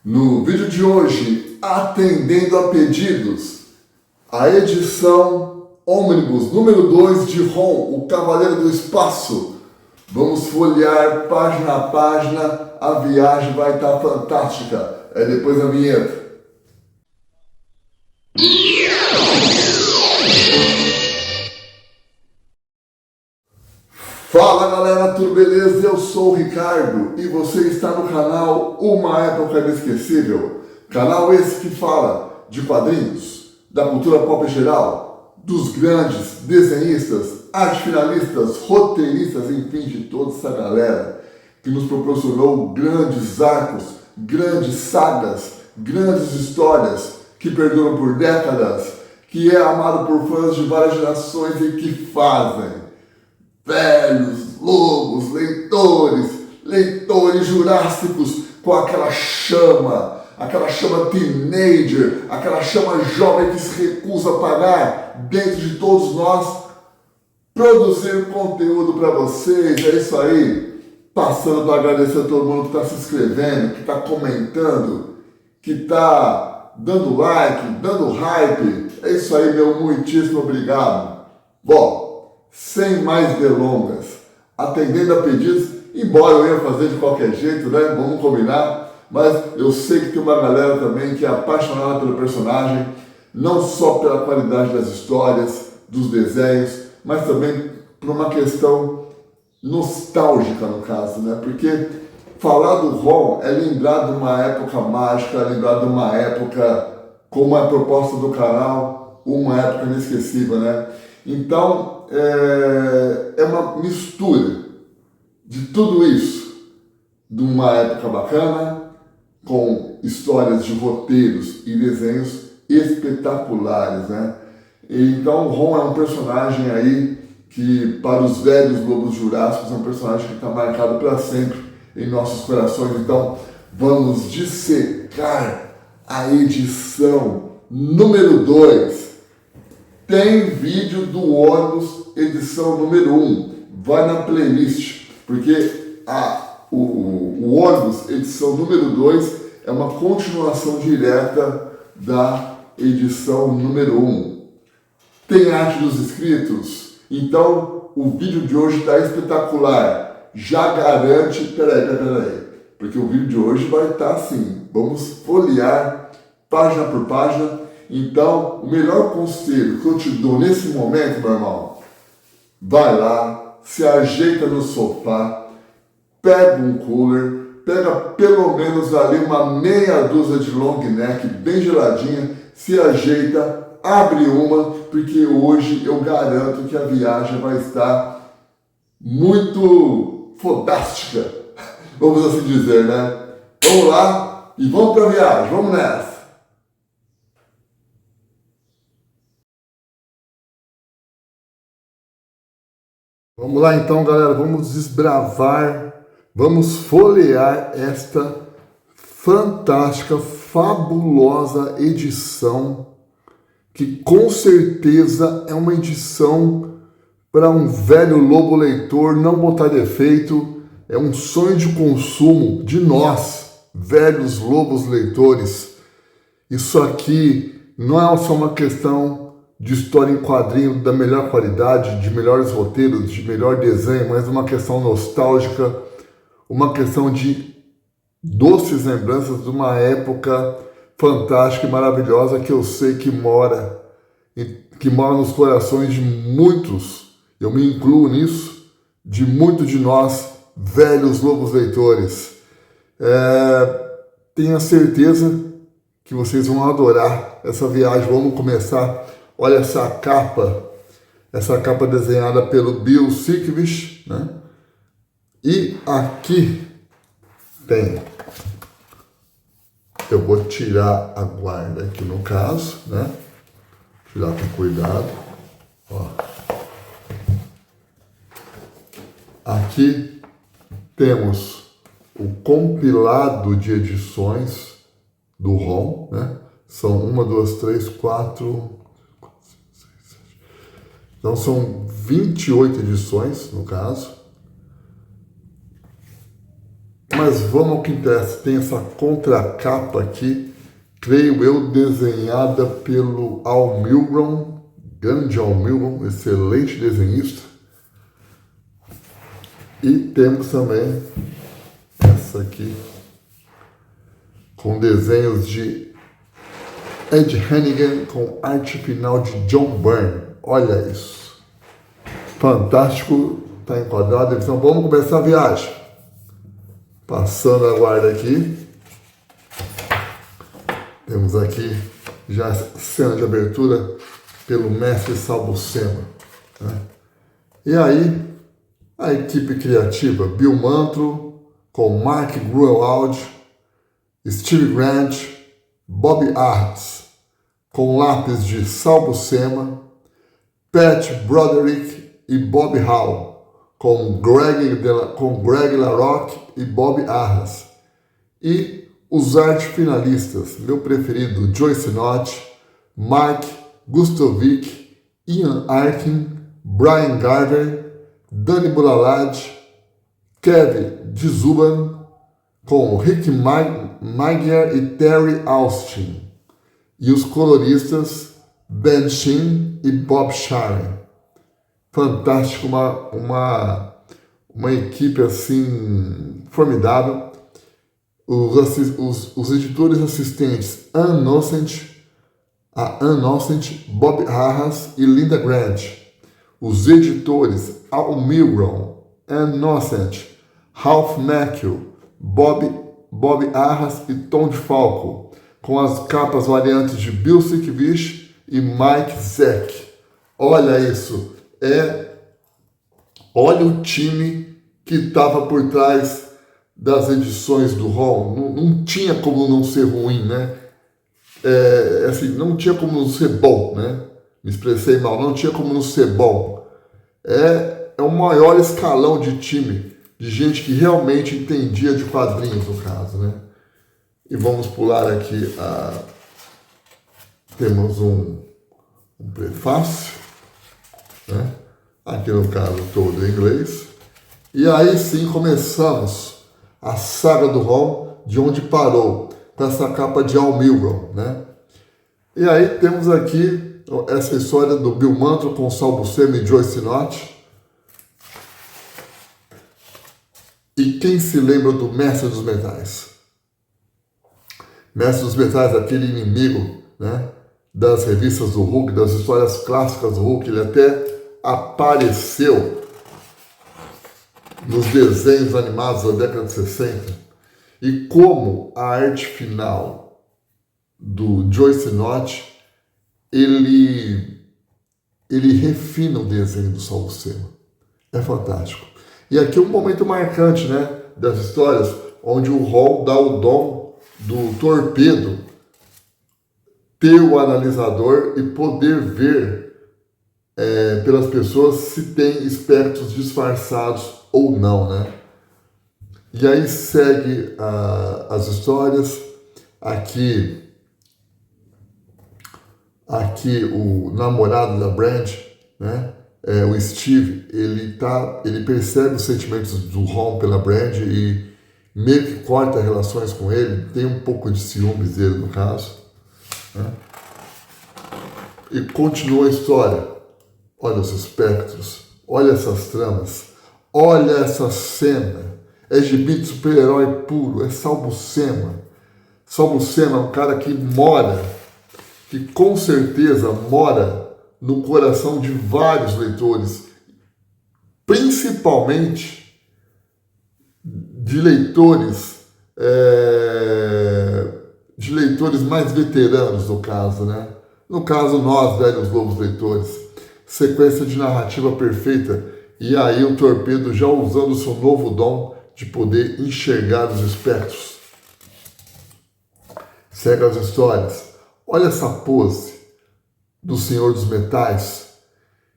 No vídeo de hoje, atendendo a pedidos, a edição Ônibus número 2 de Ron, o Cavaleiro do Espaço. Vamos folhear página a página, a viagem vai estar fantástica. É depois da vinheta. Fala galera, tudo beleza? Eu sou o Ricardo e você está no canal Uma Época Inesquecível. Canal esse que fala de quadrinhos, da cultura pop em geral, dos grandes desenhistas, arte finalistas, roteiristas, enfim, de toda essa galera que nos proporcionou grandes arcos, grandes sagas, grandes histórias que perduram por décadas, que é amado por fãs de várias gerações e que fazem velhos, lobos, leitores jurássicos com aquela chama teenager, aquela chama jovem que se recusa a apagar dentro de todos nós, produzir conteúdo para vocês. É isso aí, passando para agradecer a todo mundo que está se inscrevendo, que está comentando, que está dando like, dando hype. É isso aí, meu muitíssimo obrigado. Bom, sem mais delongas, atendendo a pedidos, embora eu ia fazer de qualquer jeito, né? Vamos combinar, mas eu sei que tem uma galera também que é apaixonada pelo personagem, não só pela qualidade das histórias, dos desenhos, mas também por uma questão nostálgica no caso, né? Porque falar do Ron é lembrar de uma época mágica, lembrar de uma época, como é a proposta do canal, uma época inesquecível, né? Então, é uma mistura de tudo isso, de uma época bacana, com histórias de roteiros e desenhos espetaculares, né? Então, o Ron é um personagem aí que, para os velhos lobos jurássicos, é um personagem que está marcado para sempre em nossos corações. Então, vamos dissecar a edição número 2. Tem vídeo do ônibus, edição número 1. Vai na playlist, porque o ônibus, edição número 2, é uma continuação direta da edição número 1. Tem arte dos inscritos? Então, o vídeo de hoje está espetacular. Já garante... Peraí. Porque o vídeo de hoje vai estar assim. Vamos folhear página por página. Então, o melhor conselho que eu te dou nesse momento, meu irmão, vai lá, se ajeita no sofá, pega um cooler, pega pelo menos ali uma meia dúzia de long neck bem geladinha, se ajeita, abre uma, porque hoje eu garanto que a viagem vai estar muito fodástica, vamos assim dizer, né? Vamos lá e vamos pra viagem, vamos nessa! Vamos lá então, galera, vamos desbravar, vamos folhear esta fantástica, fabulosa edição, que com certeza é uma edição para um velho lobo leitor não botar defeito, é um sonho de consumo de nós, velhos lobos leitores. Isso aqui não é só uma questão de história em quadrinho da melhor qualidade, de melhores roteiros, de melhor desenho, mas uma questão nostálgica, uma questão de doces lembranças de uma época fantástica e maravilhosa que eu sei que mora nos corações de muitos, eu me incluo nisso, de muitos de nós, velhos lobos leitores. Tenha certeza que vocês vão adorar essa viagem. Vamos começar. Olha essa capa desenhada pelo Bill Sienkiewicz, né? E aqui tem, eu vou tirar a guarda aqui no caso, né? Tirar com cuidado, ó. Aqui temos o compilado de edições do Ron, né? São 1, 2, 3, 4... Então são 28 edições, no caso. Mas vamos ao que interessa. Tem essa contracapa aqui, creio eu, desenhada pelo Al Milgrom, grande Al Milgrom, excelente desenhista. E temos também essa aqui, com desenhos de Ed Hannigan, com arte final de John Byrne. Olha isso. Fantástico, está enquadrado. Então vamos começar a viagem. Passando a guarda aqui. Temos aqui já a cena de abertura pelo mestre Sal Buscema, né? E aí, a equipe criativa, Bill Mantlo, com Mark Gruenwald, Steve Grant, Bob Arras, com lápis de Sal Buscema, Pat Broderick e Bob Hall, com Greg LaRocque e Bob Arras. E os arte finalistas, meu preferido, Joyce Knott, Mark Gustovic, Ian Arkin, Brian Garver, Dani Bulalad, Kevin Dzuban, com Rick Magyar e Terry Austin. E os coloristas, Ben Sheen e Bob Sharen. Fantástico, uma equipe assim formidável. Os editores assistentes Ann Nocent, Bob Arras e Linda Grant. Os editores Al Milgrom, Ann Nocent, Ralph Macchio, Bob Arras e Tom DeFalco, com as capas variantes de Bill Sienkiewicz e Mike Zeck. Olha isso, olha o time que estava por trás das edições do Ron. Não tinha como não ser ruim, né? Assim, não tinha como não ser bom, né? Me expressei mal, não tinha como não ser bom. É o maior escalão de time, de gente que realmente entendia de quadrinhos, no caso, né? E vamos pular aqui temos um prefácio, né? Aqui no caso todo em inglês. E aí sim começamos a saga do Ron, de onde parou, com essa capa de Al Milgrom, né? E aí temos aqui essa história do Bill Mantlo com Sal Buscema e Joyce Knott. E quem se lembra do Mestre dos Metais? Mestre dos Metais, aquele inimigo, né, das revistas do Hulk, das histórias clássicas do Hulk. Ele até apareceu nos desenhos animados da década de 60. E como a arte final do Joyce Knott, ele refina o desenho do Sal Buscema. É fantástico. E aqui um momento marcante, né, das histórias, onde o Ron dá o dom do Torpedo ter o analisador e poder ver pelas pessoas se tem espectros disfarçados ou não, né? E aí segue as histórias. Aqui o namorado da Brand, né? O Steve, ele percebe os sentimentos do Ron pela Brand e meio que corta relações com ele, tem um pouco de ciúmes dele no caso, né? E continua a história. Olha os espectros, olha essas tramas, olha essa cena. É gibi de super-herói puro, é Sal Buscema. Sal Buscema é um cara que com certeza mora no coração de vários leitores, principalmente de leitores mais veteranos, no caso, né? No caso, nós, velhos lobos leitores. Sequência de narrativa perfeita. E aí o Torpedo já usando o seu novo dom de poder enxergar os espectros. Segue as histórias. Olha essa pose do Senhor dos Metais.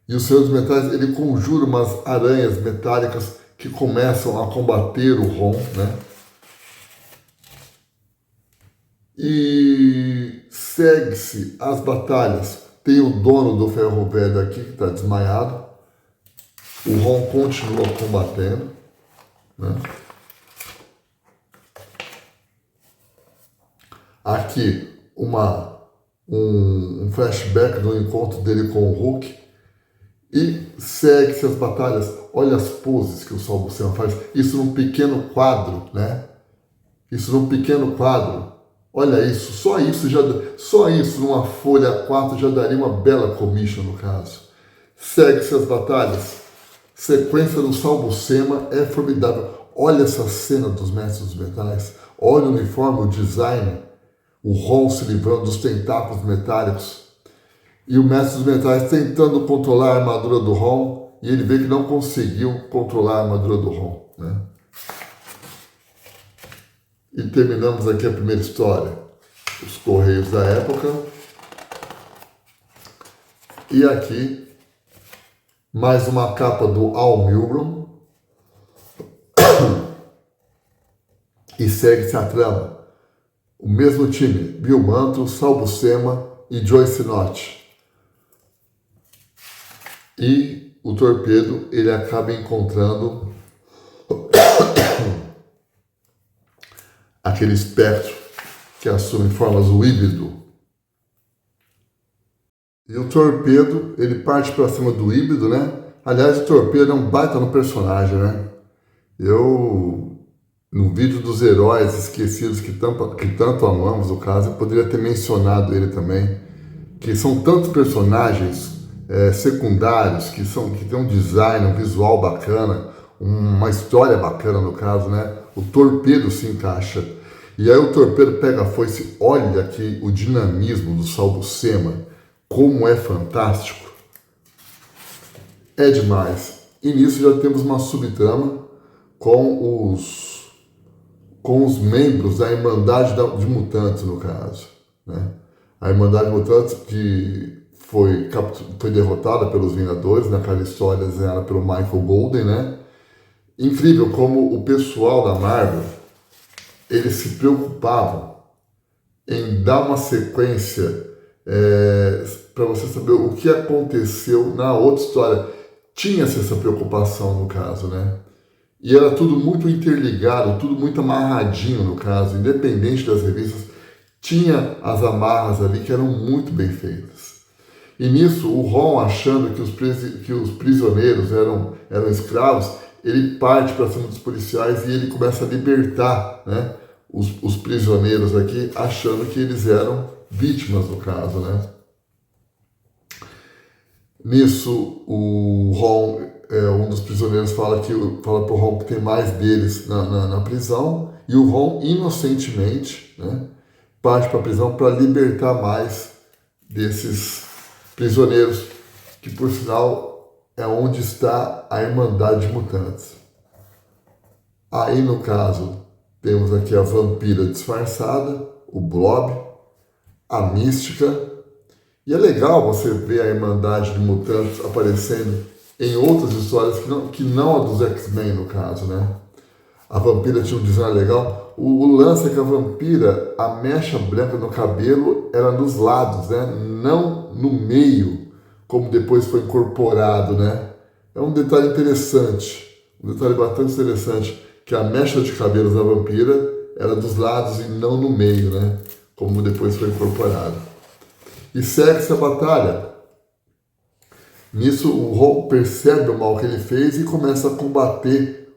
E o Senhor dos Metais, ele conjura umas aranhas metálicas que começam a combater o Ron, né? E segue-se as batalhas. Tem o dono do ferro velho aqui que está desmaiado. O Ron continua combatendo, né? Aqui um flashback do encontro dele com o Hulk. E segue-se as batalhas. Olha as poses que o Saul Buscema faz. Isso num pequeno quadro, né? Isso num pequeno quadro. Olha isso. Só isso numa folha A4 já daria uma bela commission no caso. Segue-se as batalhas. Sequência do Saul Buscema é formidável. Olha essa cena dos Mestres dos Metais. Olha o uniforme, o design. O Ron se livrando dos tentáculos metálicos. E o Mestre dos Metais tentando controlar a armadura do Ron, e ele vê que não conseguiu controlar a armadura do Ron, né? E terminamos aqui a primeira história, os Correios da Época. E aqui, mais uma capa do Al Milgrom. E segue-se a trama. O mesmo time, Bill Mantlo, Saul Buscema e Joyce Nott. E o Torpedo, ele acaba encontrando aquele espectro que assume formas do híbrido. E o Torpedo, ele parte para cima do híbrido, né? Aliás, o Torpedo é um baita no personagem, né? No vídeo dos heróis esquecidos que tanto amamos, no caso, eu poderia ter mencionado ele também, que são tantos personagens secundários, que tem um design, um visual bacana, uma história bacana no caso, né? O Torpedo se encaixa. E aí o Torpedo pega a foice, olha aqui o dinamismo do Saul Buscema, como é fantástico. É demais. E nisso já temos uma subtrama com os membros da Irmandade de Mutantes, no caso, né? A Irmandade de Mutantes que foi derrotada pelos Vingadores, naquela história desenhada pelo Michael Golden, né? Incrível como o pessoal da Marvel, eles se preocupavam em dar uma sequência para você saber o que aconteceu na outra história. Tinha-se essa preocupação no caso, né? E era tudo muito interligado, tudo muito amarradinho no caso, independente das revistas, tinha as amarras ali que eram muito bem feitas. E nisso, o Ron, achando que os prisioneiros eram escravos, ele parte para cima dos policiais e ele começa a libertar, né, os prisioneiros aqui, achando que eles eram vítimas no caso, né? Nisso, o Ron, um dos prisioneiros fala pro Ron que tem mais deles na prisão, e o Ron, inocentemente, né, parte para a prisão para libertar mais desses prisioneiros, que por sinal é onde está a Irmandade de Mutantes. Aí, no caso, temos aqui a Vampira disfarçada, o Blob, a Mística. E é legal você ver a Irmandade de Mutantes aparecendo em outras histórias que não a dos X-Men, no caso, né? A Vampira tinha um design legal. O lance é que a Vampira, a mecha branca no cabelo era nos lados, né? Não no meio, como depois foi incorporado, né? É um detalhe interessante, um detalhe bastante interessante, que a mecha de cabelos da Vampira era dos lados e não no meio, né? Como depois foi incorporado. E segue-se a batalha. Nisso, o Ron percebe o mal que ele fez e começa a combater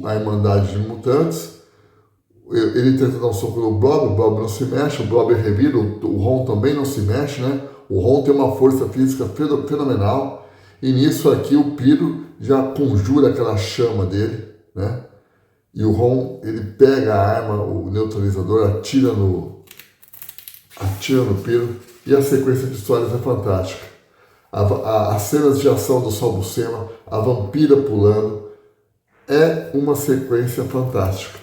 a Irmandade de Mutantes. Ele tenta dar um soco no Blob, o Blob não se mexe, o Blob revira, o Ron também não se mexe, né? O Ron tem uma força física fenomenal. E nisso aqui o Piro já conjura aquela chama dele, né? E o Ron, ele pega a arma, o neutralizador, atira no Piro, e a sequência de histórias é fantástica. As cenas de ação do Saul Buscema, a Vampira pulando, é uma sequência fantástica.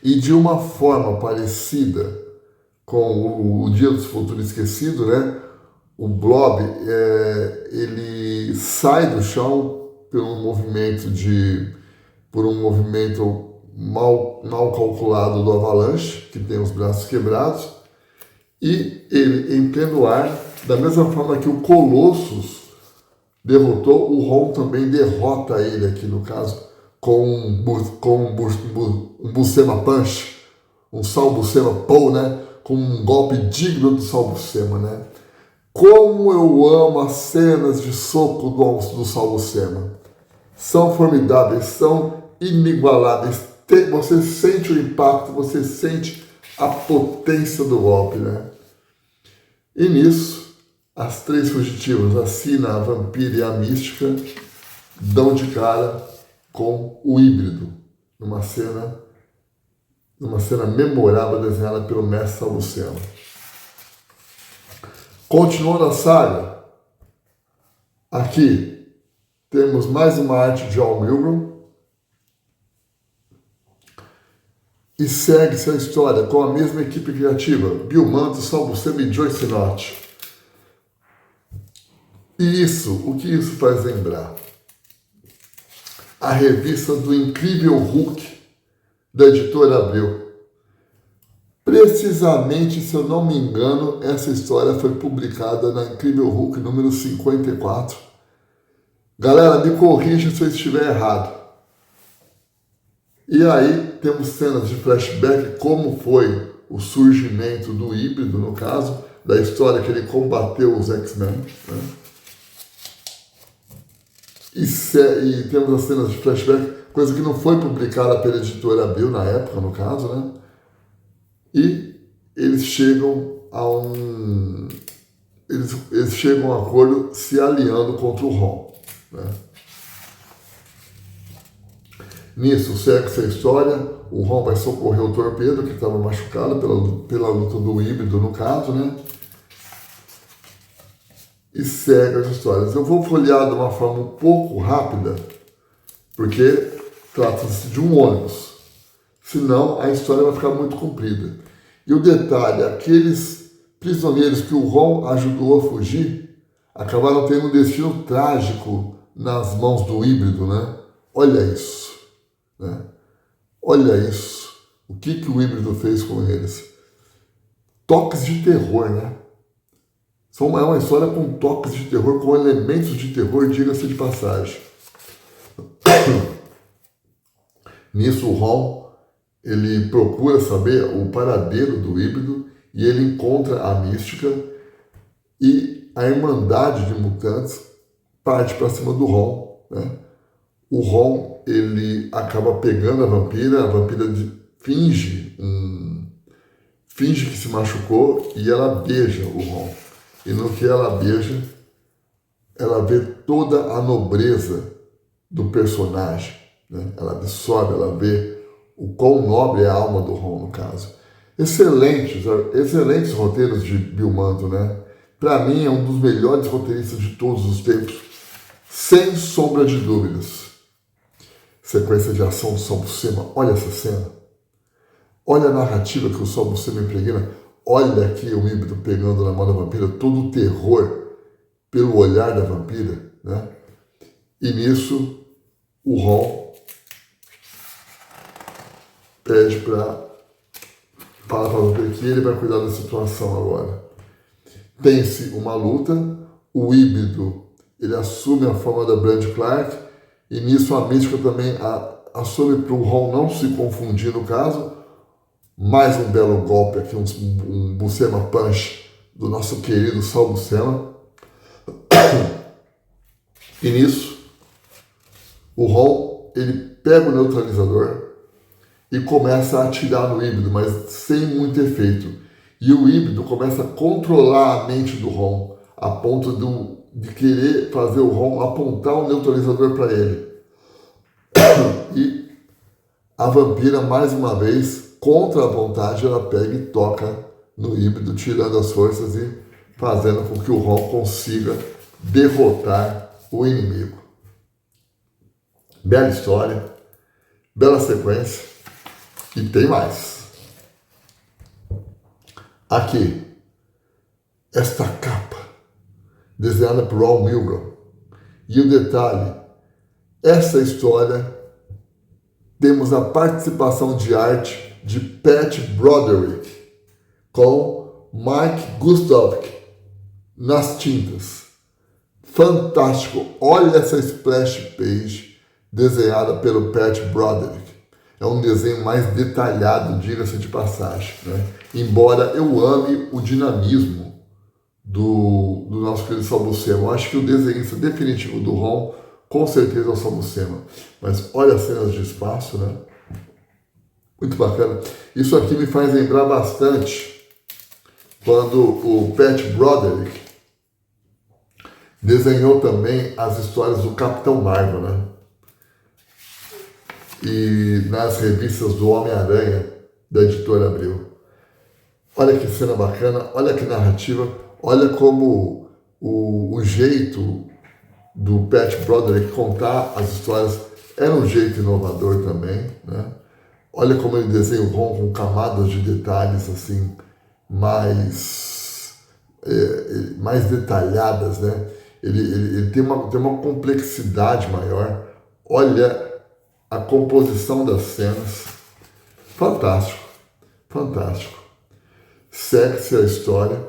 E de uma forma parecida com o Dia do Futuro Esquecido, né? O Blob, ele sai do chão por um movimento mal calculado do Avalanche, que tem os braços quebrados, e ele, em pleno ar, da mesma forma que o Colossus derrotou, o Ron também derrota ele aqui, no caso, com um Buscema Punch, um Sal Buscema Paul, né? Com um golpe digno do Sal Buscema, né? Como eu amo as cenas de soco do Sal Buscema. São formidáveis, são inigualáveis. Você sente o impacto, você sente a potência do golpe, né? E nisso, as três fugitivas, a Sina, a Vampira e a Mística, dão de cara com o híbrido, numa cena memorável desenhada pelo mestre Sal Buscema. Continuando a saga, aqui temos mais uma arte de Al Milgrom e segue-se a história com a mesma equipe criativa, Bill Mantlo, Sal Buscema e Joyce Nott. E o que isso faz lembrar? A revista do Incrível Hulk, da editora Abril. Precisamente, se eu não me engano, essa história foi publicada na Incrível Hulk número 54. Galera, me corrija se eu estiver errado. E aí temos cenas de flashback, como foi o surgimento do híbrido, no caso, da história que ele combateu os X-Men, né? E temos as cenas de flashback, coisa que não foi publicada pela editora Abril na época, no caso, né? E eles chegam a eles chegam a um acordo se aliando contra o Ron, né? Nisso, segue-se a história, o Ron vai socorrer o Torpedo, que estava machucado pela luta do híbrido, no caso, né? E segue as histórias. Eu vou folhear de uma forma um pouco rápida, porque trata-se de um ônibus. Senão, a história vai ficar muito comprida. E o detalhe, aqueles prisioneiros que o Ron ajudou a fugir, acabaram tendo um destino trágico nas mãos do híbrido, né? Olha isso, né? Olha isso. O que o híbrido fez com eles? Toques de terror, né? É uma história com toques de terror, com elementos de terror, diga-se de passagem. Nisso, o Ron, ele procura saber o paradeiro do híbrido e ele encontra a Mística e a Irmandade de Mutantes parte para cima do Ron, né? O Ron, ele acaba pegando a vampira finge que se machucou e ela beija o Ron. E no que ela beija, ela vê toda a nobreza do personagem, né? Ela absorve, ela vê o quão nobre é a alma do Ron, no caso. Excelentes roteiros de Bill Mantlo, né? Para mim, é um dos melhores roteiristas de todos os tempos, sem sombra de dúvidas. Sequência de ação do Sal Buscema, olha essa cena. Olha a narrativa que o Sal Buscema impregna. Olha aqui o híbrido pegando na mão da vampira, todo o terror pelo olhar da vampira, né? E nisso, o Ron pede para a vampira que ele vai cuidar da situação agora. Tem-se uma luta, o híbrido, ele assume a forma da Brandi Clark, e nisso a Mística também assume para o Ron não se confundir no caso. Mais um belo golpe aqui, um Buscema Punch do nosso querido Sal Buscema. E nisso, o Ron, ele pega o neutralizador e começa a atirar no híbrido, mas sem muito efeito. E o híbrido começa a controlar a mente do Ron, a ponto de querer fazer o Ron apontar o neutralizador para ele. E a vampira, mais uma vez, contra a vontade, ela pega e toca no híbrido, tirando as forças e fazendo com que o Ron consiga derrotar o inimigo. Bela história, bela sequência, e tem mais. Aqui, esta capa, desenhada por Al Milgrom. E o detalhe, essa história, temos a participação de arte de Pat Broderick com Mike Gustafsson nas tintas. Fantástico! Olha essa splash page desenhada pelo Pat Broderick. É um desenho mais detalhado, diga-se de passagem, né? Embora eu ame o dinamismo do nosso querido Salbucema. Eu acho que o desenhista definitivo do Ron, com certeza, é o Salbucema. Mas olha as cenas de espaço, né? Muito bacana. Isso aqui me faz lembrar bastante quando o Pat Broderick desenhou também as histórias do Capitão Marvel, né? E nas revistas do Homem-Aranha, da editora Abril. Olha que cena bacana, olha que narrativa, olha como o jeito do Pat Broderick contar as histórias era um jeito inovador também, né? Olha como ele desenha o Ron com camadas de detalhes assim mais detalhadas, né? Ele tem uma complexidade maior. Olha a composição das cenas. Fantástico, fantástico. Segue-se a história.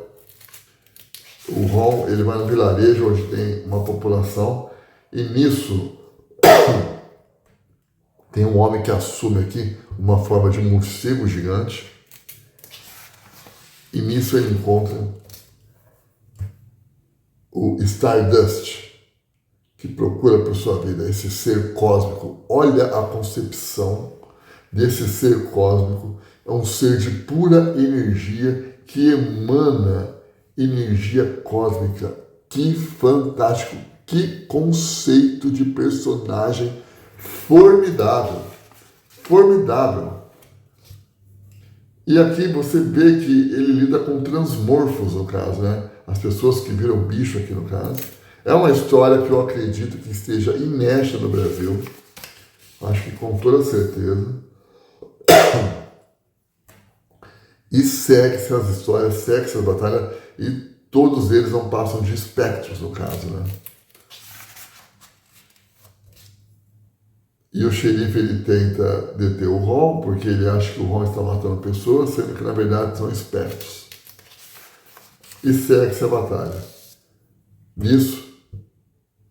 O Ron, ele vai no vilarejo onde tem uma população e nisso tem um homem que assume aqui uma forma de morcego gigante e nisso ele encontra o Stardust, que procura por sua vida esse ser cósmico. Olha a concepção desse ser cósmico. É um ser de pura energia que emana energia cósmica. Que fantástico! Que conceito de personagem formidável! Formidável! E aqui você vê que ele lida com transmorfos, no caso, né? As pessoas que viram bicho aqui, no caso. É uma história que eu acredito que esteja inédita no Brasil. Acho que com toda certeza. E segue-se as histórias, segue-se as batalhas, e todos eles não passam de espectros, no caso, né? E o xerife, ele tenta deter o Ron, porque ele acha que o Ron está matando pessoas, sendo que na verdade são espectros. E segue-se a batalha. Nisso,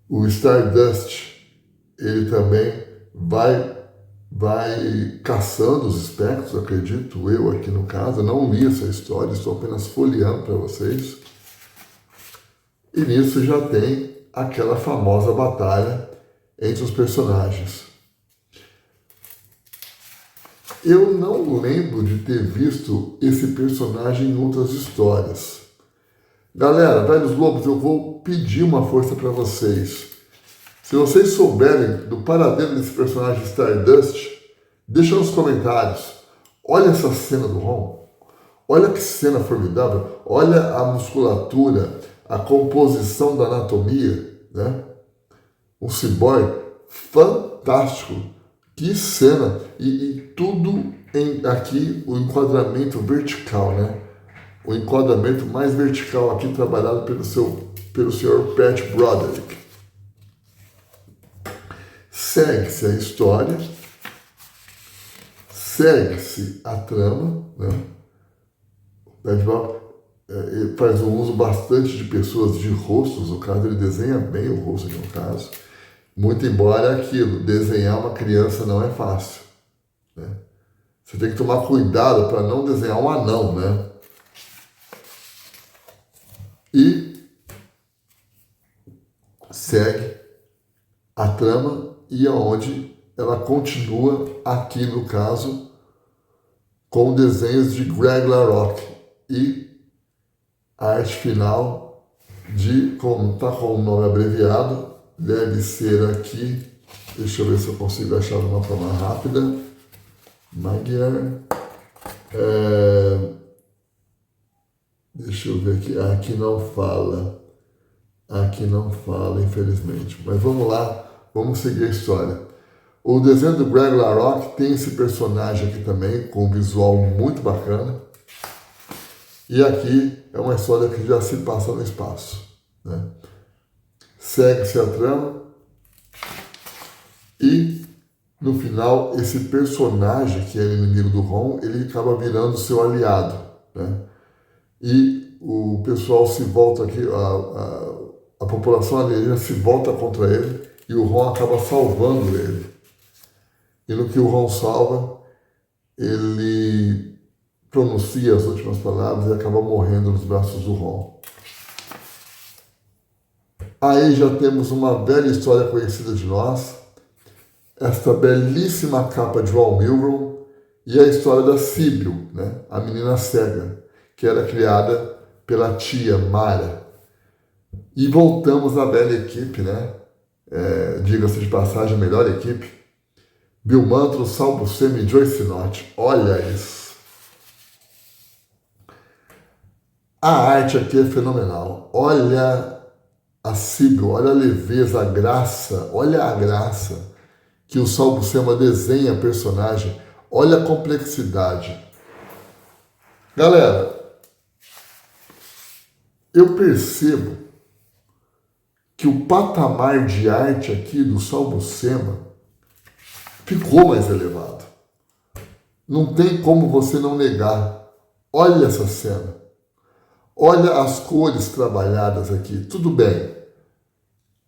o Stardust, ele também vai caçando os espectros, acredito eu aqui no caso. Eu não li essa história, estou apenas folheando para vocês. E nisso já tem aquela famosa batalha entre os personagens. Eu não lembro de ter visto esse personagem em outras histórias. Galera, Velhos Lobos, eu vou pedir uma força para vocês. Se vocês souberem do paradeiro desse personagem Stardust, deixa nos comentários. Olha essa cena do Ron. Olha que cena formidável. Olha a musculatura, a composição da anatomia, né? Um ciborgue fantástico. Que cena! E tudo aqui, o enquadramento vertical, né? O enquadramento mais vertical aqui trabalhado pelo senhor Pat Broderick. Segue-se a história, segue-se a trama, né? O Pat Broderick faz um uso bastante de pessoas de rostos, no caso, ele desenha bem o rosto aqui no caso. Muito embora aquilo, desenhar uma criança não é fácil, né? Você tem que tomar cuidado para não desenhar um anão, né? E segue a trama e aonde ela continua aqui no caso com desenhos de Greg LaRocque e a arte final como está com o nome abreviado, deve ser aqui, deixa eu ver se eu consigo achar de uma forma rápida, Magyar, deixa eu ver aqui, aqui não fala, infelizmente, mas vamos lá, vamos seguir a história. O desenho do Greg LaRocque tem esse personagem aqui também, com um visual muito bacana, e aqui é uma história que já se passa no espaço, né? Segue-se a trama e no final esse personagem que é inimigo do Ron, ele acaba virando seu aliado, né? E o pessoal se volta aqui, a população alienígena se volta contra ele e o Ron acaba salvando ele. E no que o Ron salva, ele pronuncia as últimas palavras e acaba morrendo nos braços do Ron. Aí já temos uma velha história conhecida de nós, esta belíssima capa de Ron Milgrom e a história da Síbil, né? A menina cega, que era criada pela tia Mara. E voltamos à velha equipe, né? Diga-se de passagem, a melhor equipe. Bill Mantlo, Sal Buscema e Joyce Nott. Olha isso. A arte aqui é fenomenal. Olha a Síbil, olha a leveza, olha a graça que o Sal Buscema desenha a personagem. Olha a complexidade. Galera, eu percebo que o patamar de arte aqui do Sal Buscema ficou mais elevado. Não tem como você não negar. Olha essa cena. Olha as cores trabalhadas aqui. Tudo bem.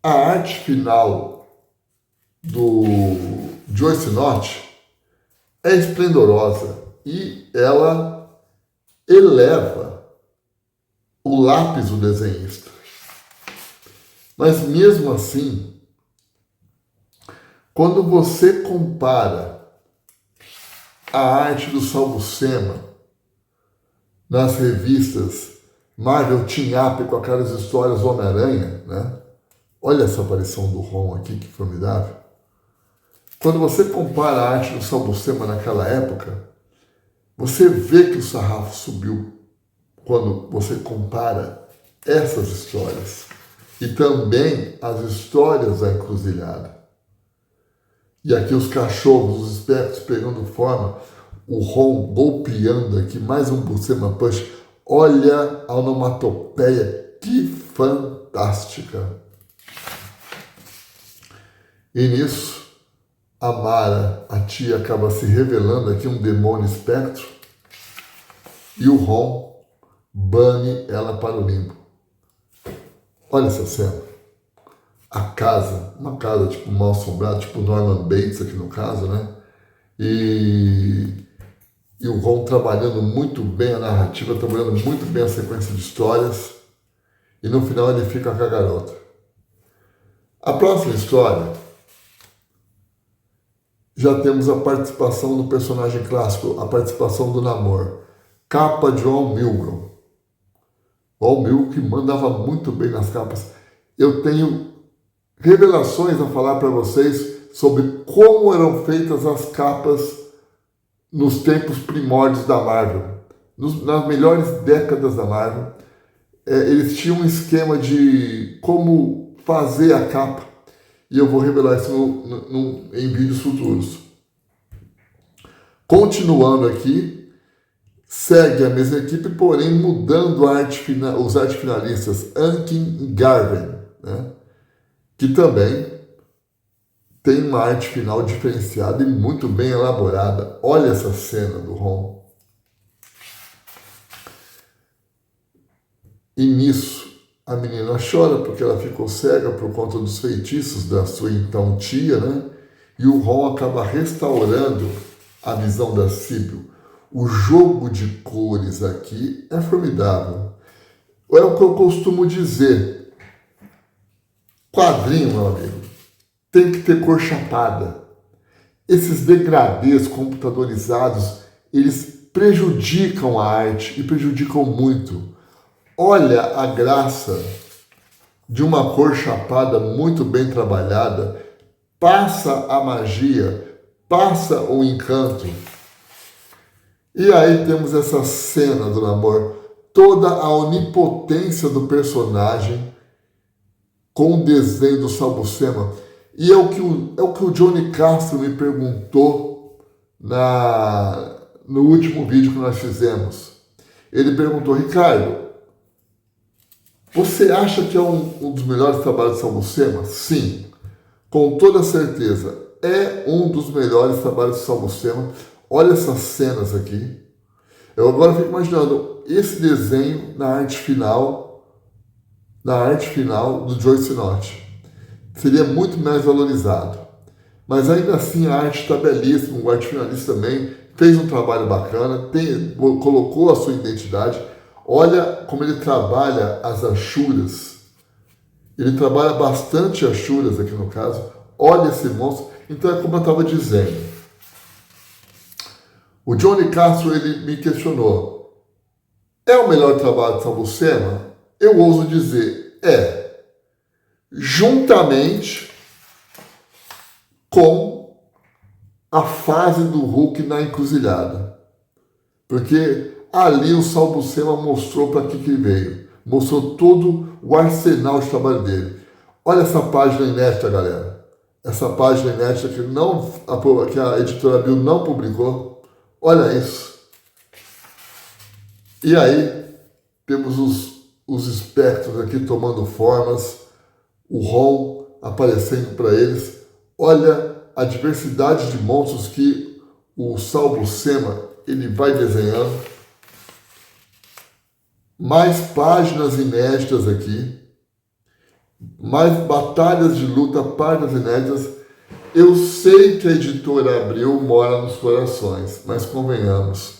A arte final do Joyce Nott é esplendorosa e ela eleva o lápis do desenhista. Mas mesmo assim, quando você compara a arte do Sal Buscema nas revistas Marvel Team Up com aquelas histórias do Homem-Aranha, né? Olha essa aparição do Ron aqui, que formidável. Quando você compara a arte do Sal Buscema naquela época, você vê que o sarrafo subiu quando você compara essas histórias. E também as histórias da encruzilhada. E aqui os cachorros, os espectros pegando forma, o Ron golpeando aqui, mais um Buscema Punch. Olha a onomatopeia, que fantástica! E nisso, a Mara, a tia, acaba se revelando aqui um demônio espectro e o Ron bane ela para o limbo. Olha essa cena. A casa, uma casa tipo mal assombrada, tipo Norman Bates aqui no caso, né? E o Ron trabalhando muito bem a narrativa, trabalhando muito bem a sequência de histórias. E no final ele fica com a garota. A próxima história, já temos a participação do personagem clássico, a participação do Namor. Capa de Ron Milgrom. Ron Milgrom que mandava muito bem nas capas. Eu tenho revelações a falar para vocês sobre como eram feitas as capas nos tempos primórdios da Marvel. Nas melhores décadas da Marvel, eles tinham um esquema de como fazer a capa. E eu vou revelar isso em vídeos futuros. Continuando aqui, segue a mesma equipe, porém mudando os arte finalistas, Ankin e Garvin, né? Que também tem uma arte final diferenciada e muito bem elaborada. Olha essa cena do Ron. E nisso, a menina chora porque ela ficou cega por conta dos feitiços da sua então tia, né? E o Ron acaba restaurando a visão da Síbil. O jogo de cores aqui é formidável. É o que eu costumo dizer. Quadrinho, meu amigo, tem que ter cor chapada. Esses degradês computadorizados, eles prejudicam a arte e prejudicam muito. Olha a graça de uma cor chapada muito bem trabalhada, passa a magia, passa o encanto. E aí temos essa cena do Namor, toda a onipotência do personagem com o desenho do Sal Buscema. E é o que o Johnny Castro me perguntou no último vídeo que nós fizemos. Ele perguntou: Ricardo, você acha que é um dos melhores trabalhos do Sal Buscema? Sim, com toda certeza. É um dos melhores trabalhos do Sal Buscema. Olha essas cenas aqui. Eu agora fico imaginando esse desenho na arte final do Joyce Nott. Seria muito mais valorizado. Mas ainda assim a arte está belíssima, o arte finalista também fez um trabalho bacana, colocou a sua identidade. Olha como ele trabalha as achuras. Ele trabalha bastante achuras aqui no caso. Olha esse monstro. Então é como eu estava dizendo. O Johnny Castro ele me questionou. É o melhor trabalho de São Buscema? Eu ouso dizer, é. Juntamente com a fase do Hulk na encruzilhada. Porque ali o Sal Buscema mostrou para que veio. Mostrou todo o arsenal de trabalho dele. Olha essa página inédita, galera. Essa página inédita que a editora Abril não publicou. Olha isso. E aí, temos os espectros aqui tomando formas, o Ron aparecendo para eles. Olha a diversidade de monstros que o Sal Buscema ele vai desenhando. Mais páginas inéditas aqui. Mais batalhas de luta, páginas inéditas. Eu sei que a editora Abril mora nos corações, mas convenhamos.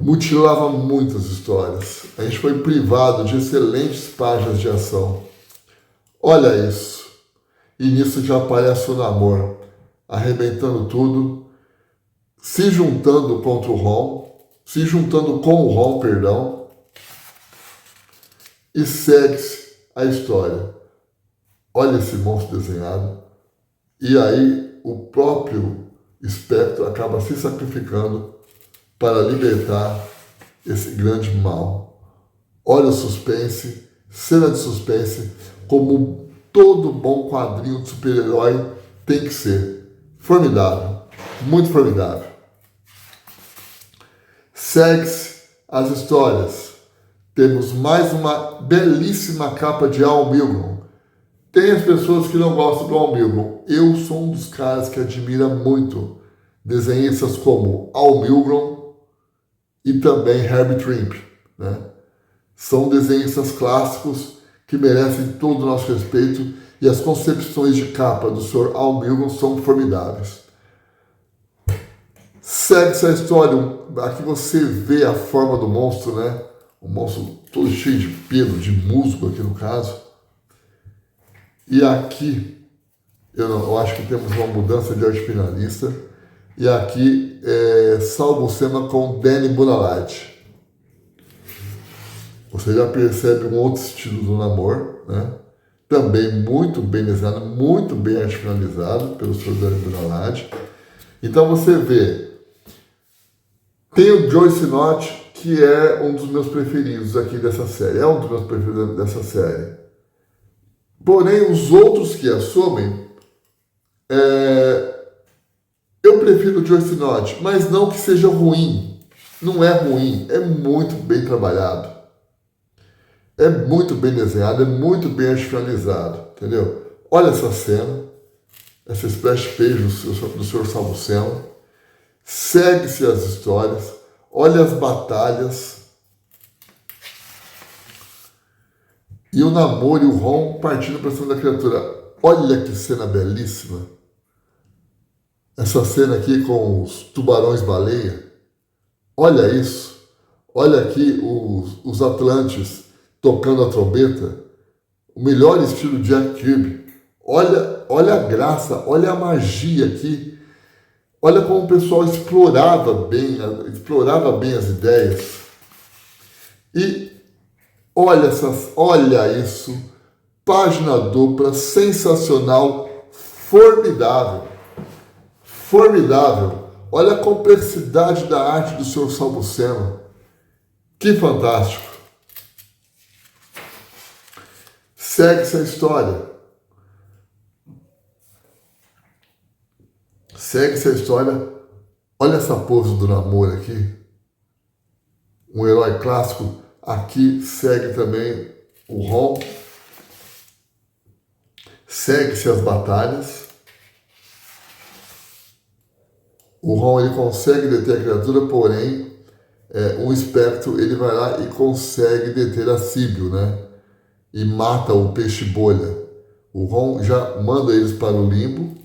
Mutilava muitas histórias. A gente foi privado de excelentes páginas de ação. Olha isso. E nisso já aparece o Namor, arrebentando tudo, se juntando contra o Ron, se juntando com o Ron, perdão, e segue-se a história. Olha esse monstro desenhado. E aí o próprio espectro acaba se sacrificando para libertar esse grande mal. Olha o suspense, cena de suspense, como todo bom quadrinho de super-herói tem que ser. Formidável, muito formidável. Segue-se as histórias. Temos mais uma belíssima capa de Al Milgrom. Tem as pessoas que não gostam do Al Milgrom. Eu sou um dos caras que admira muito desenhistas como Al Milgrom e também Herbie Trimpe, né? São desenhistas clássicos que merecem todo o nosso respeito e as concepções de capa do Sr. Al Milgrom são formidáveis. Segue-se a história. Aqui você vê a forma do monstro, né? O monstro todo cheio de pelo, de musgo aqui no caso. E aqui, eu acho que temos uma mudança de arte finalista. E aqui é Sal Buscema com Danny Bunalat. Você já percebe um outro estilo do Namor, né? Também muito bem desenhado, muito bem arte finalizado pelo Sr. Danny Bunalat. Então você vê, tem o Joyce Knott, que é um dos meus preferidos aqui dessa série. É um dos meus preferidos dessa série. Porém, os outros que assumem, eu prefiro o Joyce Knott, mas não que seja ruim. Não é ruim, é muito bem trabalhado. É muito bem desenhado, é muito bem arte finalizado, entendeu? Olha essa cena, essa splash page do Sr. Sal Buscema. Segue-se as histórias, olha as batalhas. E o Namor e o Ron partindo para cima da criatura. Olha que cena belíssima. Essa cena aqui com os tubarões-baleia. Olha isso. Olha aqui os Atlantes tocando a trombeta. O melhor estilo Jack Kirby. Olha a graça, olha a magia aqui. Olha como o pessoal explorava bem as ideias. E olha isso. Página dupla, sensacional, formidável. Formidável. Olha a complexidade da arte do Sr. Sal Buscema. Que fantástico. Segue-se a história. Segue-se a história. Olha essa pose do Namor aqui. Um herói clássico. Aqui segue também o Ron. Segue-se as batalhas. O Ron ele consegue deter a criatura, porém um espectro ele vai lá e consegue deter a Síbio, né? E mata o peixe bolha. O Ron já manda eles para o limbo.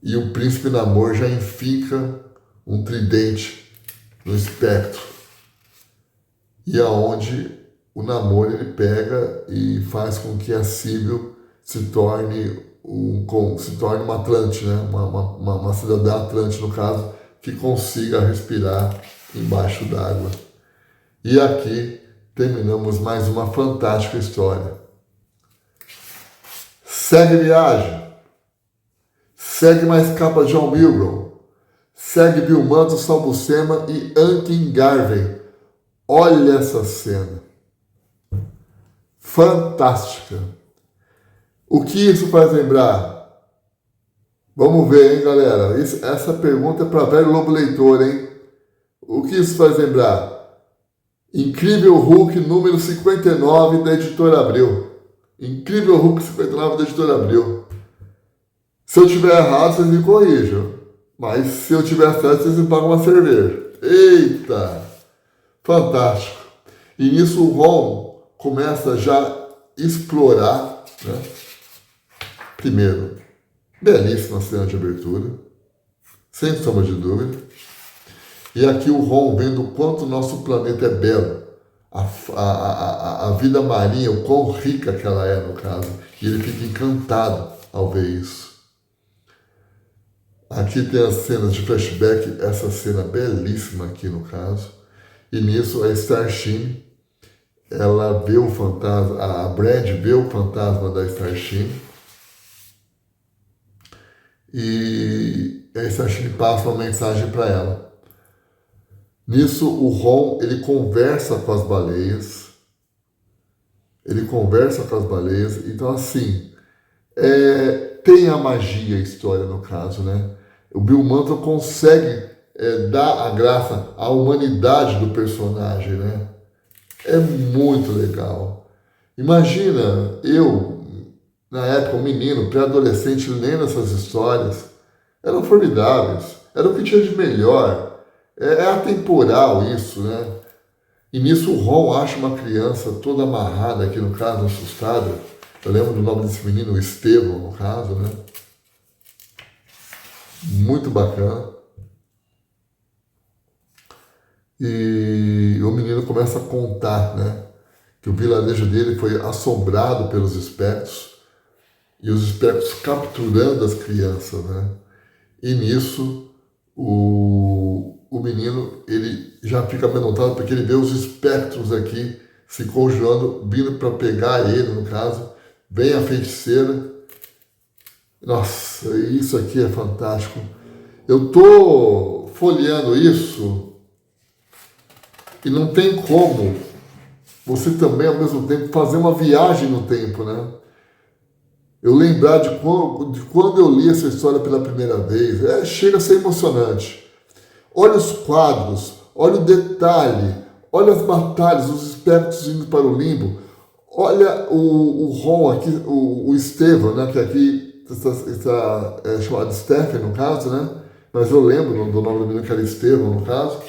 e o príncipe Namor já enfica um tridente no espectro. E aonde o Namor ele pega e faz com que a Síbil se torne uma Atlante, né? uma cidadã Atlante, no caso, que consiga respirar embaixo d'água. E aqui terminamos mais uma fantástica história. Segue viagem. Segue mais capa de John Milgrom. Segue Bill Manto, Sal Buscema e Ankin Garvey. Olha essa cena. Fantástica. O que isso faz lembrar? Vamos ver, hein, galera? Essa pergunta é para velho lobo leitor, hein? O que isso faz lembrar? Incrível Hulk número 59 da Editora Abril. Incrível Hulk 59 da Editora Abril. Se eu tiver errado, vocês me corrijam. Mas se eu tiver certo, vocês me pagam uma cerveja. Eita! Fantástico. E nisso o Ron começa já a explorar, né? Primeiro, belíssima cena de abertura, sem sombra de dúvida. E aqui o Ron vendo o quanto o nosso planeta é belo. A vida marinha, o quão rica que ela é, no caso. E ele fica encantado ao ver isso. Aqui tem as cenas de flashback, essa cena belíssima aqui no caso. E nisso a Starshin, ela vê o fantasma, a Brad vê o fantasma da Starshin. E a Starshin passa uma mensagem para ela. Nisso o Ron, ele conversa com as baleias. Então assim, tem a magia, a história no caso, né? O Bill Mantle consegue dar a graça à humanidade do personagem, né? É muito legal. Imagina eu, na época, um menino, pré-adolescente, lendo essas histórias. Eram formidáveis. Era o que tinha de melhor. É atemporal isso, né? E nisso o Ron acha uma criança toda amarrada, aqui no caso, assustada. Eu lembro do nome desse menino, o Estevão, no caso, né? Muito bacana. E o menino começa a contar, né? Que o vilarejo dele foi assombrado pelos espectros e os espectros capturando as crianças, né? E nisso o menino ele já fica amedrontado porque ele vê os espectros aqui se conjurando, vindo para pegar ele, no caso. Vem a feiticeira. Nossa, isso aqui é fantástico. Eu tô folheando isso e não tem como você também, ao mesmo tempo, fazer uma viagem no tempo, né? Eu lembrar de quando eu li essa história pela primeira vez, chega a ser emocionante. Olha os quadros, olha o detalhe, olha as batalhas, os espectros indo para o limbo. Olha o Ron aqui, o Estevão, né? Que aqui está chamado Stephen, no caso, né? Mas eu lembro do nome do menino que era Estevão, no caso.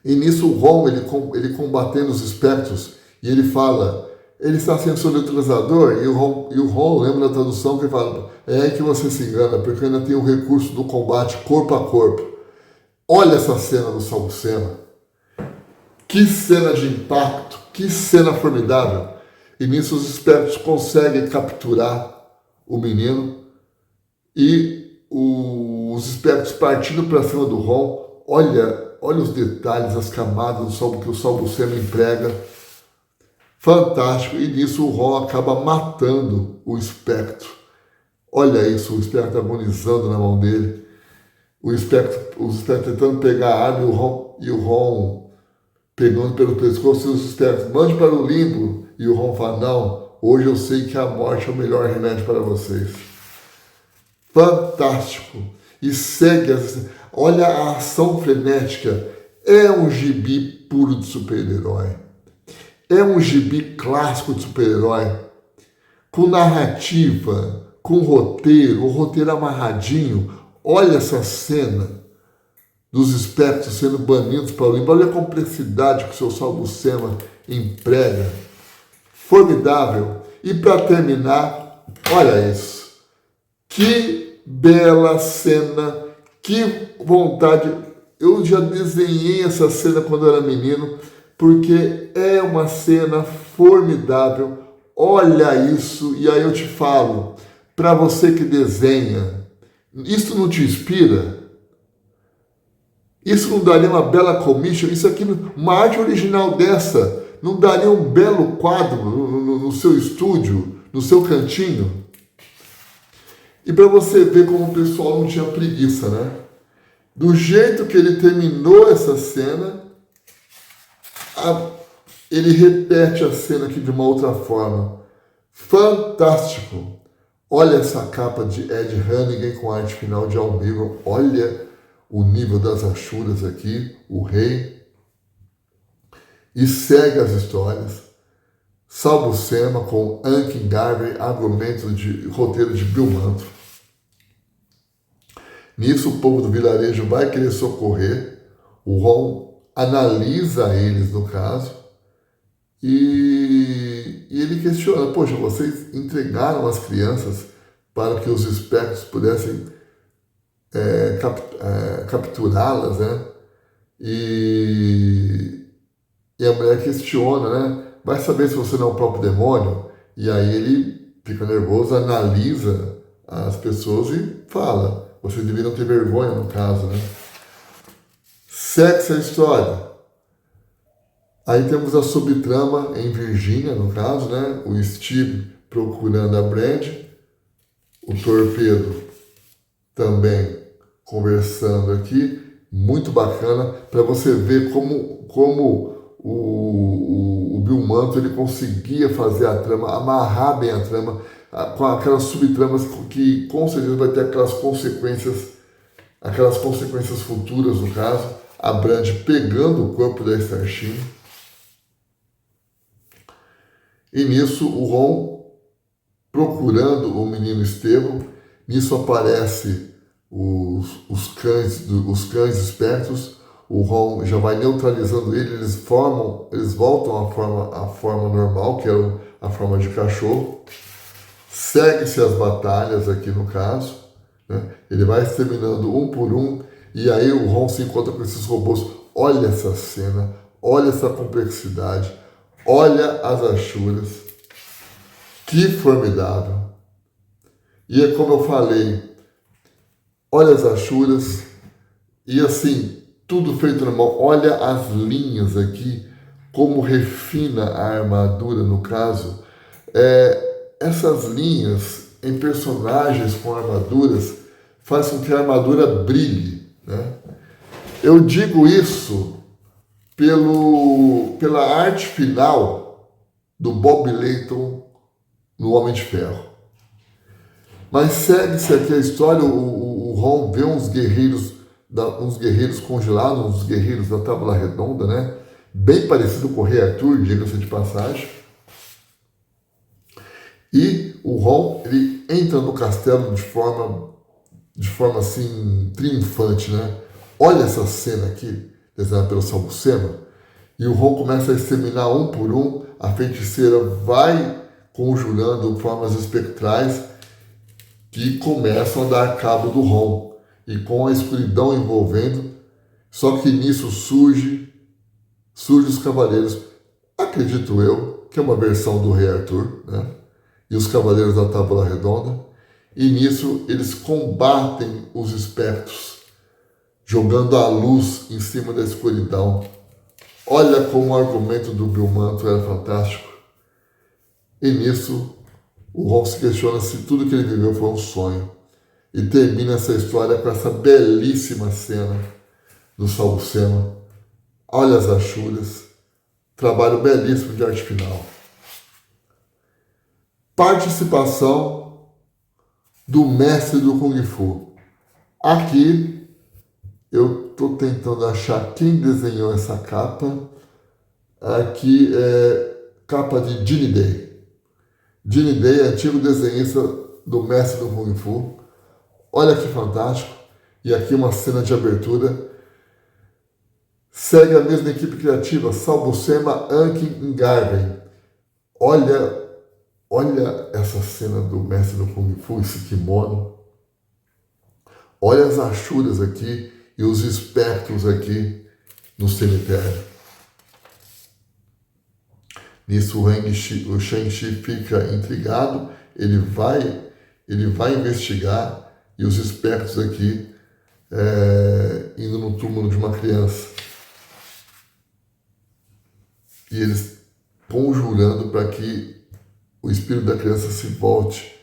E nisso o Ron, ele combatendo os espectros, e ele fala, ele está sendo soletrizador, e o Ron lembra da tradução que ele fala, é aí que você se engana, porque ainda tem o recurso do combate corpo a corpo. Olha essa cena do Sal Buscema. Que cena de impacto, que cena formidável. E nisso os espectros conseguem capturar o menino, e os espectros partindo para cima do Ron, olha os detalhes, as camadas que o Sal Buscema emprega. Fantástico. E nisso o Ron acaba matando o espectro. Olha isso, o espectro agonizando na mão dele. Os espectros tentando pegar a arma e o Ron pegando pelo pescoço, e os espectros, mande para o limbo. E o Ron fala, não, hoje eu sei que a morte é o melhor remédio para vocês. Fantástico. E segue, olha a ação frenética. É um gibi puro de super-herói. É um gibi clássico de super-herói. Com narrativa, com roteiro, o roteiro amarradinho. Olha essa cena dos espectros sendo banidos para o limbo. Olha a complexidade que o seu Sal Buscema emprega. Formidável. E para terminar, olha isso. Que bela cena, que vontade. Eu já desenhei essa cena quando eu era menino, porque é uma cena formidável. Olha isso, e aí eu te falo, para você que desenha, isso não te inspira? Isso não daria uma bela commission? Isso aqui, uma arte original dessa, não daria um belo quadro no seu estúdio, no seu cantinho? E para você ver como o pessoal não tinha preguiça, né? Do jeito que ele terminou essa cena, ele repete a cena aqui de uma outra forma. Fantástico! Olha essa capa de Ed Hannigan com arte final de Almiro. Olha o nível das achuras aqui, o rei. E segue as histórias. Sal Buscema com Ankin Garvey, argumento de roteiro de Bill Mantlo. Nisso o povo do vilarejo vai querer socorrer. O Ron analisa eles no caso. E ele questiona, poxa, vocês entregaram as crianças para que os espectros pudessem capturá-las, né? E a mulher questiona, né? Vai saber se você não é o próprio demônio? E aí ele fica nervoso, analisa as pessoas e fala, vocês deveriam ter vergonha no caso, né? Segue a história. Aí temos a subtrama em Virgínia, no caso, né? O Steve procurando a Brand, o Torpedo também conversando aqui, muito bacana, para você ver como o Bill Mantlo ele conseguia fazer a trama, amarrar bem a trama, com aquelas subtramas que com certeza vai ter aquelas consequências futuras, no caso, a Brand pegando o corpo da Starshine. E nisso o Ron procurando o menino Estevão, nisso aparece os cães espertos, o Ron já vai neutralizando ele, eles voltam à forma normal, que é a forma de cachorro. Segue-se as batalhas aqui no caso, né? Ele vai exterminando um por um, e aí o Ron se encontra com esses robôs. Olha essa cena, olha essa complexidade, olha as achuras, que formidável. E é como eu falei, olha as achuras, e assim, tudo feito na mão, olha as linhas aqui, como refina a armadura no caso. Essas linhas em personagens com armaduras faz com que a armadura brilhe, né? Eu digo isso pela arte final do Bob Layton no Homem de Ferro. Mas segue-se aqui a história, o Ron vê uns guerreiros congelados, uns guerreiros da Tábua Redonda, né? Bem parecido com o Rei Arthur, diga-se de passagem. E o Ron, ele entra no castelo de forma assim, triunfante, né? Olha essa cena aqui, desenhada pelo Sal Buscema. E o Ron começa a exterminar um por um, a feiticeira vai conjurando formas espectrais que começam a dar cabo do Ron. E com a escuridão envolvendo, só que nisso surge os cavaleiros, acredito eu, que é uma versão do Rei Arthur, né? E os cavaleiros da Tábua Redonda, e nisso eles combatem os espectros, jogando a luz em cima da escuridão. Olha como o argumento do Bill Mantlo era fantástico. E nisso, o Ron se questiona se tudo que ele viveu foi um sonho. E termina essa história com essa belíssima cena do Sal Buscema. Olha as achuras. Trabalho belíssimo de arte final. Participação do mestre do Kung Fu. Aqui eu estou tentando achar quem desenhou essa capa. Aqui é capa de Gene Day. Gene Day, antigo desenhista do mestre do Kung Fu. Olha que fantástico. E aqui uma cena de abertura. Segue a mesma equipe criativa, Sal Buscema, Ankin e Garvey. Olha essa cena do mestre do Kung Fu, esse kimono. Olha as achuras aqui e os espectros aqui no cemitério. Nisso o Shang-Chi fica intrigado, ele vai investigar e os espectros aqui indo no túmulo de uma criança. E eles conjurando para que o espírito da criança se volte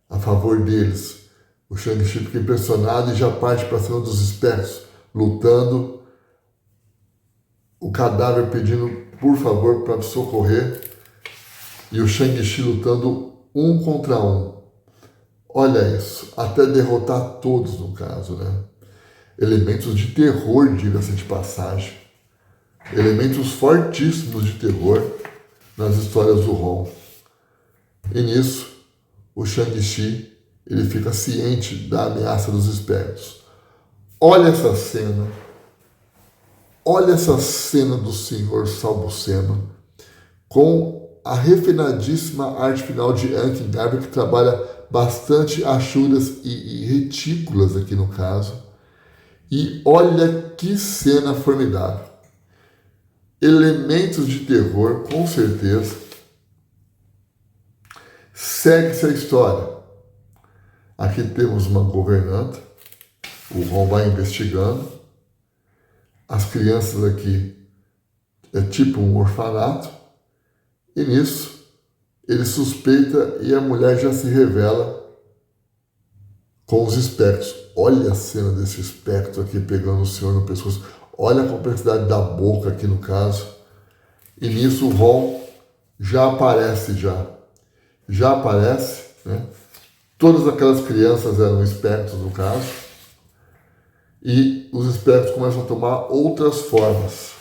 a favor deles. O Shang-Chi fica impressionado e já parte para cima dos espectros, lutando, o cadáver pedindo por favor para socorrer, e o Shang-Chi lutando um contra um. Olha isso, até derrotar todos no caso, né? Elementos de terror, diga-se de passagem. Elementos fortíssimos de terror nas histórias do Ron. E nisso, o Shang-Chi, ele fica ciente da ameaça dos espectros. Olha essa cena. Olha essa cena do Senhor Salbucema com a refinadíssima arte final de Uncanny Garber, que trabalha bastante achuras e retículas aqui no caso. E olha que cena formidável. Elementos de terror, com certeza. Segue-se a história. Aqui temos uma governanta. O Ron vai investigando. As crianças aqui é tipo um orfanato. E nisso, ele suspeita e a mulher já se revela com os espectros. Olha a cena desse espectro aqui pegando o senhor no pescoço. Olha a complexidade da boca aqui no caso. E nisso o Ron já aparece Já aparece, né? Todas aquelas crianças eram espectros no caso. E os espectros começam a tomar outras formas.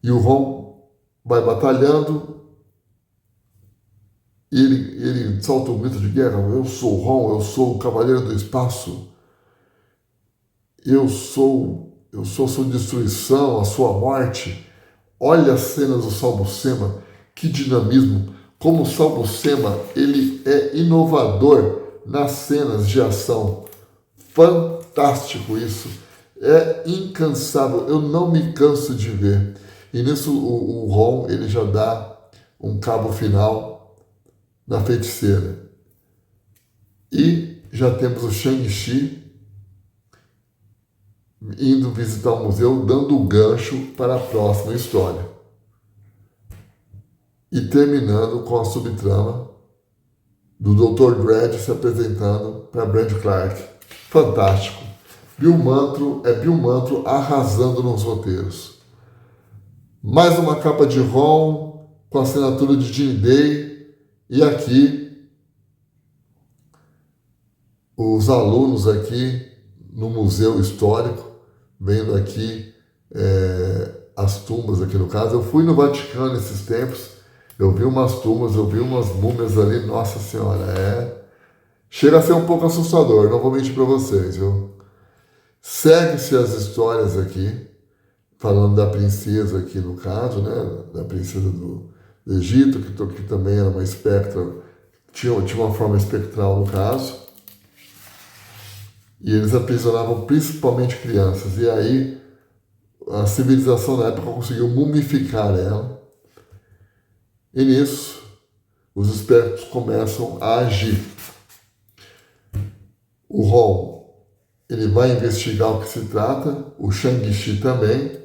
E o Ron vai batalhando. E ele solta um grito de guerra. Eu sou o Ron, eu sou o Cavaleiro do Espaço. Eu sou a sua destruição, a sua morte. Olha as cenas do Salbucema, que dinamismo. Como o Salbucema, ele é inovador nas cenas de ação. Fantástico isso. É incansável, eu não me canso de ver. E nisso o Ron, ele já dá um cabo final na feiticeira. E já temos o Shang-Chi indo visitar o museu, dando o gancho para a próxima história. E terminando com a subtrama do Dr. Dredd se apresentando para Brand Clark. Fantástico. Bill Mantlo arrasando nos roteiros. Mais uma capa de Ron com a assinatura de Gene Day. E aqui os alunos aqui no Museu Histórico, vendo aqui as tumbas aqui no caso. Eu fui no Vaticano esses tempos, eu vi umas tumbas, eu vi umas múmias ali, nossa senhora, chega a ser um pouco assustador, não vou mentir para vocês, viu? Segue-se as histórias aqui, falando da princesa aqui no caso, né, da princesa do Egito, que também era uma espectra, tinha uma forma espectral no caso. E eles aprisionavam principalmente crianças. E aí a civilização na época conseguiu mumificar ela. E nisso os espectros começam a agir. O Ron, ele vai investigar o que se trata, o Shang-Chi também.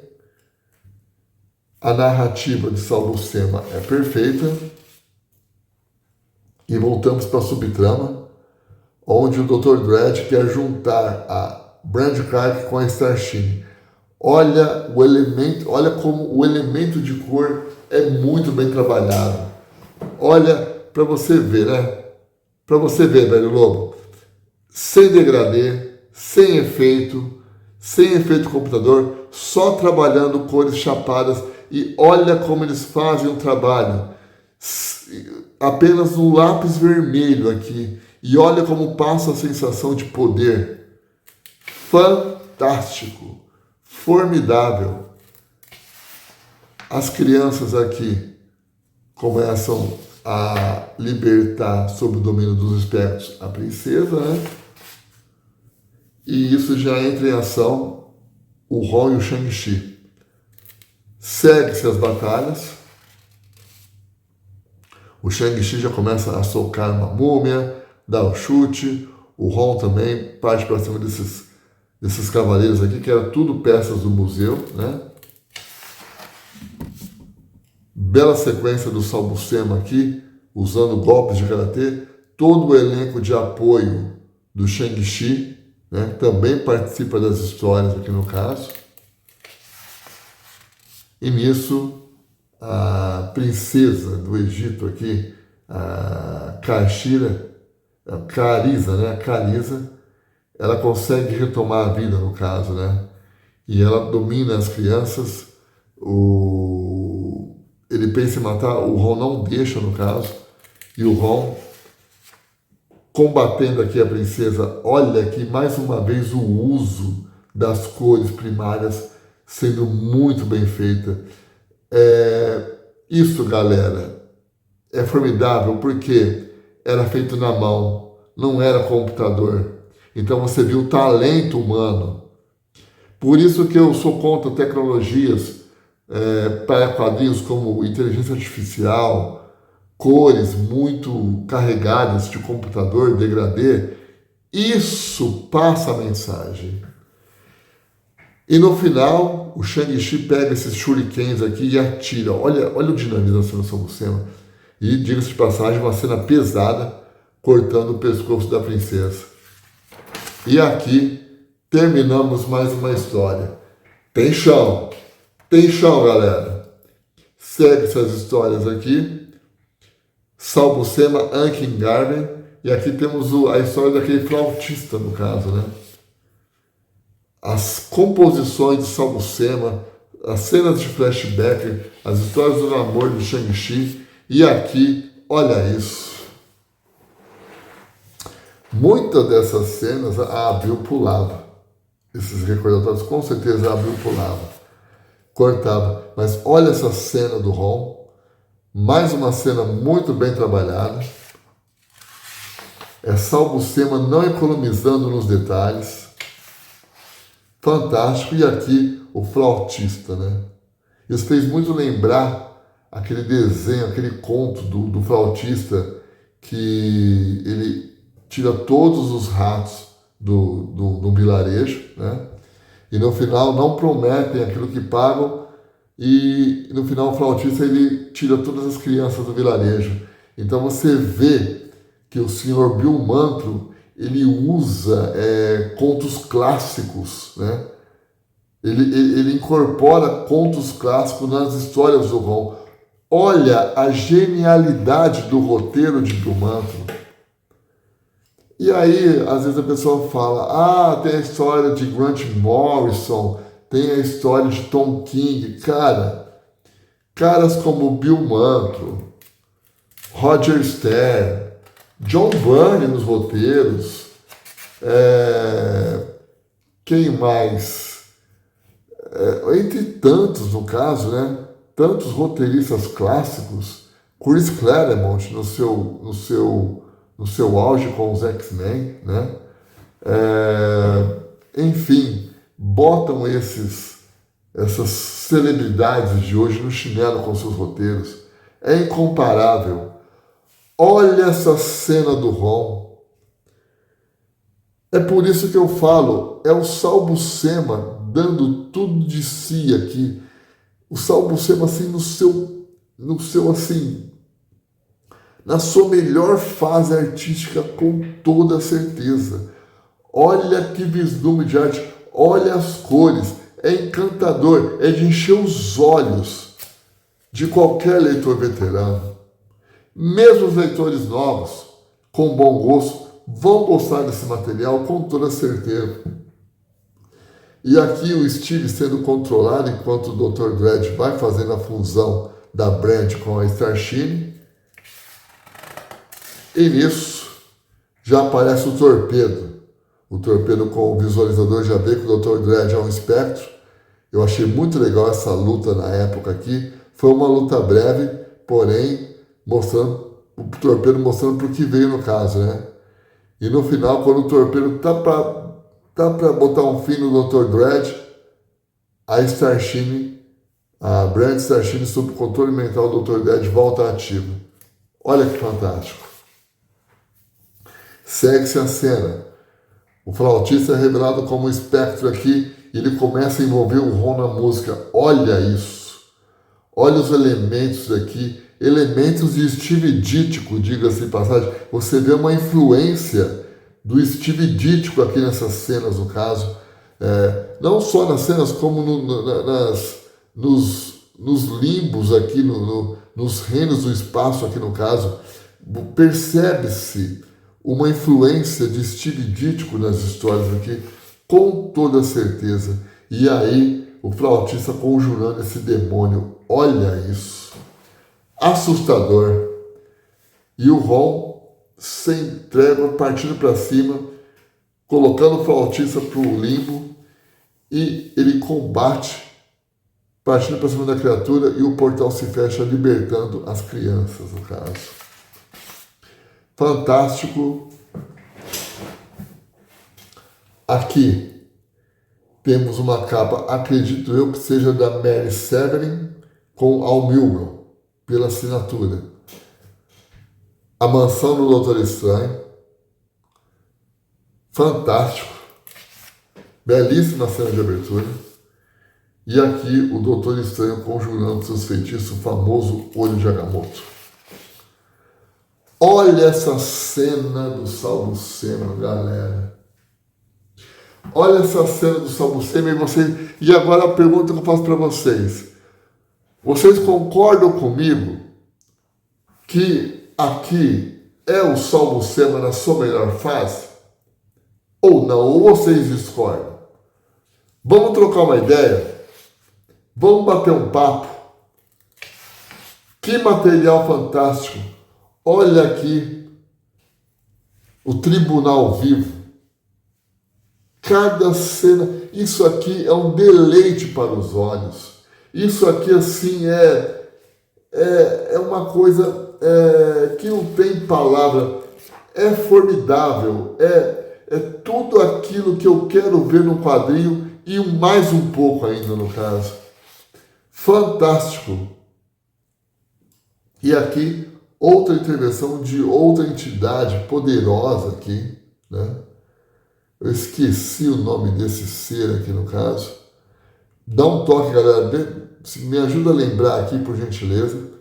A narrativa de Salbucema é perfeita. E voltamos para a subtrama, onde o Dr. Dredd quer juntar a Brand Clark com a Starshine. Olha como o elemento de cor é muito bem trabalhado. Olha, para você ver, né? Para você ver, velho lobo. Sem degradê, sem efeito computador, só trabalhando cores chapadas. E olha como eles fazem o trabalho. Apenas um lápis vermelho aqui. E olha como passa a sensação de poder. Fantástico. Formidável. As crianças aqui começam a libertar sob o domínio dos espectros a princesa, né? e isso já entra em ação o Ron e o Shang-Chi. Segue-se as batalhas, o Shang-Chi já começa a socar uma múmia, dá o chute, o Ron também parte para cima desses cavaleiros aqui, que eram tudo peças do museu, né? Bela sequência do Salbucema aqui, usando golpes de karatê, todo o elenco de apoio do Shang-Chi, né? Também participa das histórias aqui no caso. E nisso, a princesa do Egito aqui, a Carisa, né? A Carisa, ela consegue retomar a vida no caso, né? E ela domina as crianças, ele pensa em matar, o Ron não deixa no caso, e o Ron combatendo aqui a princesa, olha aqui mais uma vez o uso das cores primárias sendo muito bem feita. Isso, galera, é formidável porque era feito na mão, não era computador. Então você viu o talento humano. Por isso que eu sou contra tecnologias para quadrinhos como inteligência artificial, cores muito carregadas de computador, degradê. Isso passa a mensagem. E no final, o Shang-Chi pega esses shurikens aqui e atira. Olha o dinamismo da cena Salbucema. E, diga-se de passagem, uma cena pesada, cortando o pescoço da princesa. E aqui terminamos mais uma história. Tem chão, galera. Segue essas histórias aqui. Salbucema, Ankin Garden. E aqui temos a história daquele flautista, no caso, né? As composições de Salbucema, as cenas de flashback, as histórias do namoro do Shang-Chi. E aqui, olha isso. Muitas dessas cenas a Abril pulava. Esses recordatórios com certeza a Abril pulava. Cortava. Mas olha essa cena do Ron. Mais uma cena muito bem trabalhada. É Salbucema não economizando nos detalhes. Fantástico. E aqui o flautista, né? Isso fez muito lembrar aquele desenho, aquele conto do flautista que ele tira todos os ratos do vilarejo, né? E no final não prometem aquilo que pagam e no final o flautista ele tira todas as crianças do vilarejo. Então você vê que o senhor Bill Mantlo ele usa contos clássicos, né? Ele incorpora contos clássicos nas histórias do Ron. Olha a genialidade do roteiro de Bill Mantlo. E aí, às vezes a pessoa fala, tem a história de Grant Morrison, tem a história de Tom King. Caras como Bill Mantlo, Roger Stern, John Byrne nos roteiros, quem mais? Entre tantos, no caso, né? Tantos roteiristas clássicos, Chris Claremont no seu auge com os X-Men, né? Enfim, botam essas celebridades de hoje no chinelo com seus roteiros. É incomparável. Olha essa cena do Ron. É por isso que eu falo, é o Salbucema dando tudo de si aqui. O Salbucema assim no seu assim, na sua melhor fase artística, com toda certeza. Olha que vislumbre de arte, olha as cores, é encantador, é de encher os olhos de qualquer leitor veterano. Mesmo os leitores novos, com bom gosto, vão gostar desse material com toda certeza. E aqui o Steve sendo controlado enquanto o Dr. Dredd vai fazendo a fusão da Brand com a Starshine. E nisso já aparece o Torpedo. O Torpedo com o visualizador já vê que o Dr. Dredd é um espectro. Eu achei muito legal essa luta na época aqui. Foi uma luta breve, porém mostrando o Torpedo mostrando para o que veio no caso, né? E no final, quando o Torpedo tá para tá para botar um fim no Dr. Dredd, a Starshine, a Brand Starshine sob o controle mental do Dr. Dredd volta ativa. Olha que fantástico. Segue-se a cena. O flautista é revelado como um espectro aqui e ele começa a envolver o Ron na música. Olha isso. Olha os elementos aqui. Elementos de Steve Ditko, diga-se de passagem. Você vê uma influência do Steve Ditko aqui nessas cenas, no caso. Não só nas cenas, como nos limbos aqui, nos reinos do espaço aqui no caso. Percebe-se uma influência de Steve Ditko nas histórias aqui, com toda certeza. E aí, o flautista conjurando esse demônio. Olha isso. Assustador. E o Ron, sem trégua, partindo para cima, colocando o flautista para o limbo, e ele combate, partindo para cima da criatura, e o portal se fecha, libertando as crianças, no caso. Fantástico. Aqui temos uma capa, acredito eu que seja da Mary Severin com Al Milgrom, pela assinatura. A mansão do Doutor Estranho. Fantástico. Belíssima cena de abertura. E aqui o Doutor Estranho conjurando seus feitiços, o famoso olho de Agamotto. Olha essa cena do Salbucema, galera. Olha essa cena do Salbucema e agora a pergunta que eu faço para vocês. Vocês concordam comigo que aqui é o Salbucema na sua melhor fase? Ou não? Ou vocês discordam? Vamos trocar uma ideia? Vamos bater um papo? Que material fantástico! Olha aqui o tribunal vivo. Cada cena, isso aqui é um deleite para os olhos. Isso aqui, assim, é uma coisa que não tem palavra. É formidável. É tudo aquilo que eu quero ver no quadrinho e mais um pouco ainda, no caso. Fantástico. E aqui, outra intervenção de outra entidade poderosa aqui, né? Eu esqueci o nome desse ser aqui no caso. Dá um toque, galera. Me ajuda a lembrar aqui, por gentileza.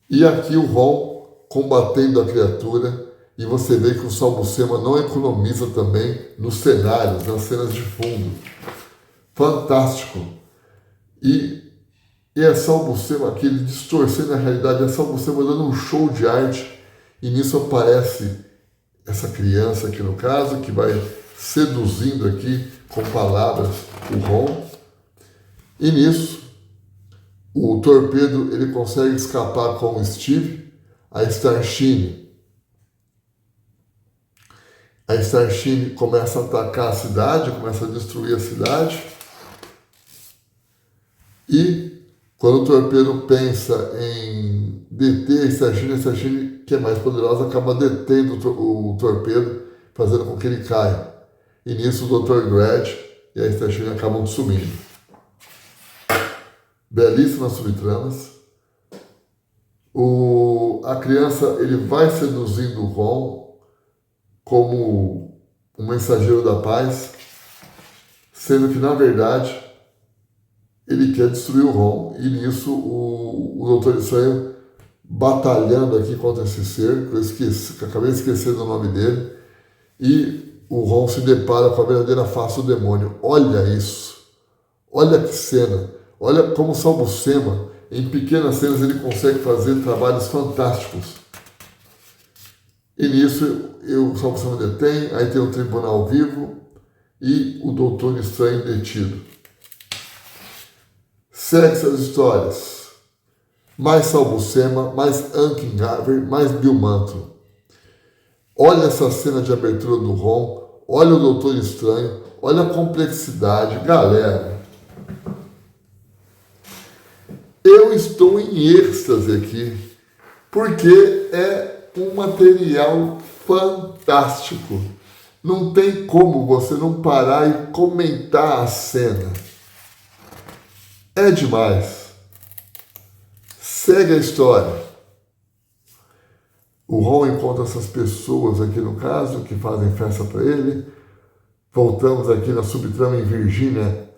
E aqui o Ron combatendo a criatura. E você vê que o Salbucema não economiza também nos cenários, nas cenas de fundo. Fantástico. E é Salbucema aqui, ele distorcendo a realidade. É Salbucema dando um show de arte. E nisso aparece essa criança aqui no caso, que vai seduzindo aqui com palavras o Ron. E nisso, o Torpedo ele consegue escapar com o Steve, a Starshine. A Starshine começa a atacar a cidade, começa a destruir a cidade. E quando o Torpedo pensa em deter a Starshine, que é mais poderosa, acaba detendo o Torpedo, fazendo com que ele caia. E nisso o Dr. Dredd e a Starshine acabam sumindo. Belíssimas subtramas. A criança ele vai seduzindo o Ron como um mensageiro da paz, sendo que na verdade ele quer destruir o Ron. E nisso o Doutor Estranho batalhando aqui contra esse ser, que eu acabei de esquecer do nome dele, e o Ron se depara com a verdadeira face do demônio. Olha isso! Olha que cena! Olha como o Salbucema, em pequenas cenas, ele consegue fazer trabalhos fantásticos. E nisso, o Salbucema detém, aí tem o tribunal vivo e o Doutor Estranho detido. Segue essas histórias. Mais Salbucema, mais Uncanny Garver, mais Bill Mantlo. Olha essa cena de abertura do Ron, olha o Doutor Estranho, olha a complexidade. Galera, eu estou em êxtase aqui, porque é um material fantástico. Não tem como você não parar e comentar a cena. É demais. Segue a história. O Ron encontra essas pessoas aqui no caso, que fazem festa para ele. Voltamos aqui na subtrama em Virgínia,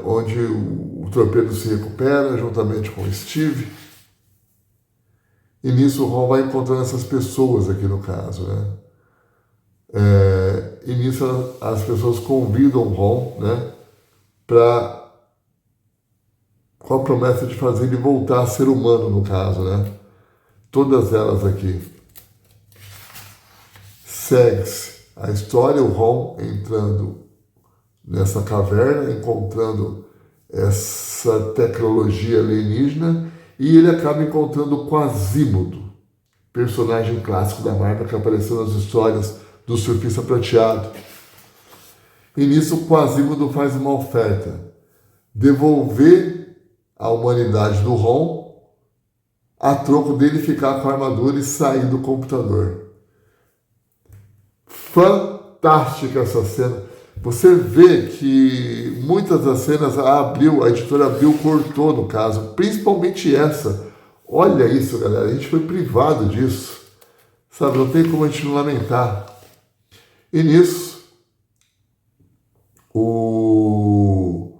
onde o torpedo se recupera, juntamente com o Steve. E nisso o Ron vai encontrando essas pessoas aqui no caso, né? E nisso as pessoas convidam o Ron, né? Com a promessa de fazer ele voltar a ser humano, no caso, né? Todas elas aqui. Segue-se a história, o Ron entrando nessa caverna, encontrando essa tecnologia alienígena, e ele acaba encontrando o Quasimodo, personagem clássico da Marvel que apareceu nas histórias do Surfista Prateado. E nisso o Quasimodo faz uma oferta: devolver a humanidade do Ron a troco dele ficar com a armadura e sair do computador. Fantástica essa cena. Você vê que muitas das cenas a editora Abril cortou, no caso, principalmente essa. Olha isso, galera, a gente foi privado disso, sabe? Não tem como a gente não lamentar. E nisso, o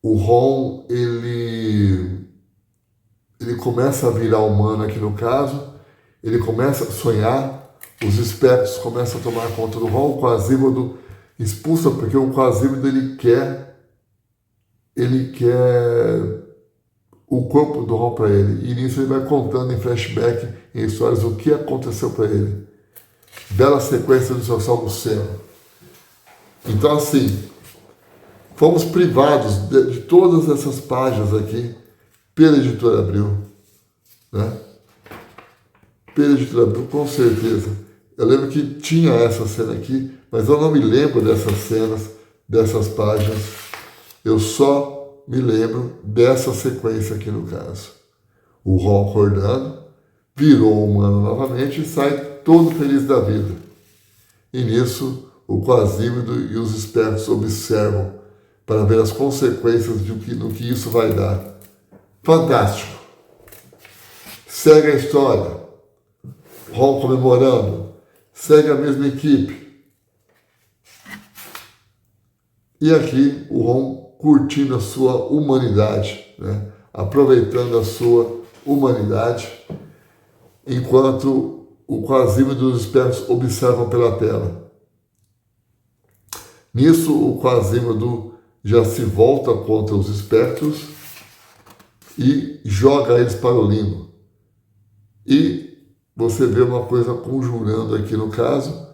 Ron, ele começa a virar humano aqui no caso, ele começa a sonhar, os espectros começam a tomar conta do Ron, o Quasimodo expulsa, porque o Quasimodo ele quer o corpo do Ron para ele, e nisso ele vai contando em flashback, em histórias, o que aconteceu para ele. Bela sequência do Social do Céu. Então, assim, fomos privados de todas essas páginas aqui pela editora Abril, né? Pela editora Abril, com certeza. Eu lembro que tinha essa cena aqui, mas eu não me lembro dessas cenas, dessas páginas. Eu só me lembro dessa sequência aqui no caso. O Ron acordando, virou humano novamente e sai todo feliz da vida. E nisso, o Quasimodo e os espertos observam para ver as consequências do que isso vai dar. Fantástico. Segue a história. Ron comemorando. Segue a mesma equipe. E aqui o Ron curtindo a sua humanidade, né? Aproveitando a sua humanidade, enquanto o Quasimodo e os espertos observam pela tela. Nisso, o Quasimodo já se volta contra os espertos e joga eles para o limbo. E você vê uma coisa conjurando aqui no caso,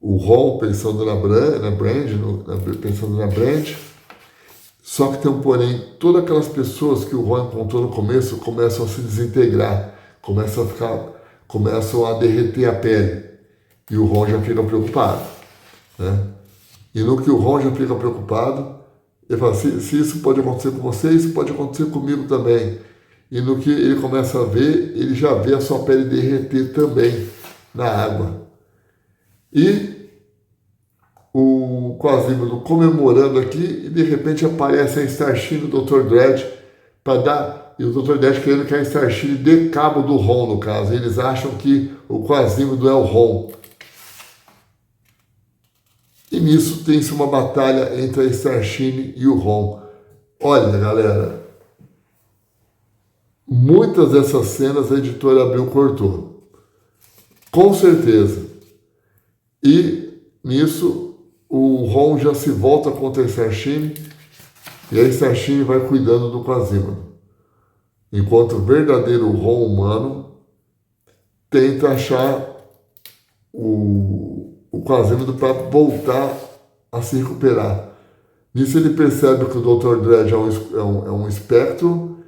o Ron pensando na Brand, só que tem um porém, todas aquelas pessoas que o Ron encontrou no começo começam a se desintegrar, começam a derreter a pele, e o Ron já fica preocupado, né? E no que o Ron já fica preocupado, ele fala, se isso pode acontecer com você, isso pode acontecer comigo também. E no que ele começa a ver, ele já vê a sua pele derreter também na água. E o Quasimodo comemorando aqui, e de repente aparece a Starshine do Dr. Dredd e o Dr. Dredd querendo que a Starshine dê cabo do Ron, no caso. Eles acham que o Quasimodo é o Ron. E nisso tem-se uma batalha entre a Starshine e o Ron. Olha, galera, muitas dessas cenas a editora Abril cortou. Com certeza. E nisso o Ron já se volta contra a Starshine e a Starshine vai cuidando do Quasimodo. Enquanto o verdadeiro Ron humano tenta achar o Quasimodo para voltar a se recuperar. Nisso ele percebe que o Dr. Dredd é um espectro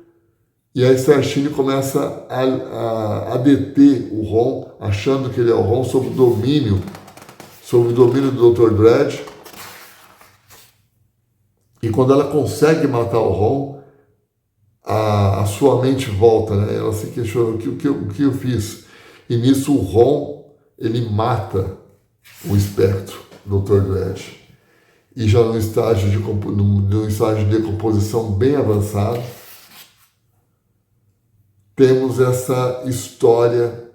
e a Starshine começa a deter o Ron, achando que ele é o Ron sob o domínio do Dr. Dredd. E quando ela consegue matar o Ron, a sua mente volta, né? Ela se questiona o que eu fiz. E nisso o Ron, ele mata o espectro, Dr. Dredd. E já no estágio de decomposição bem avançado, temos essa história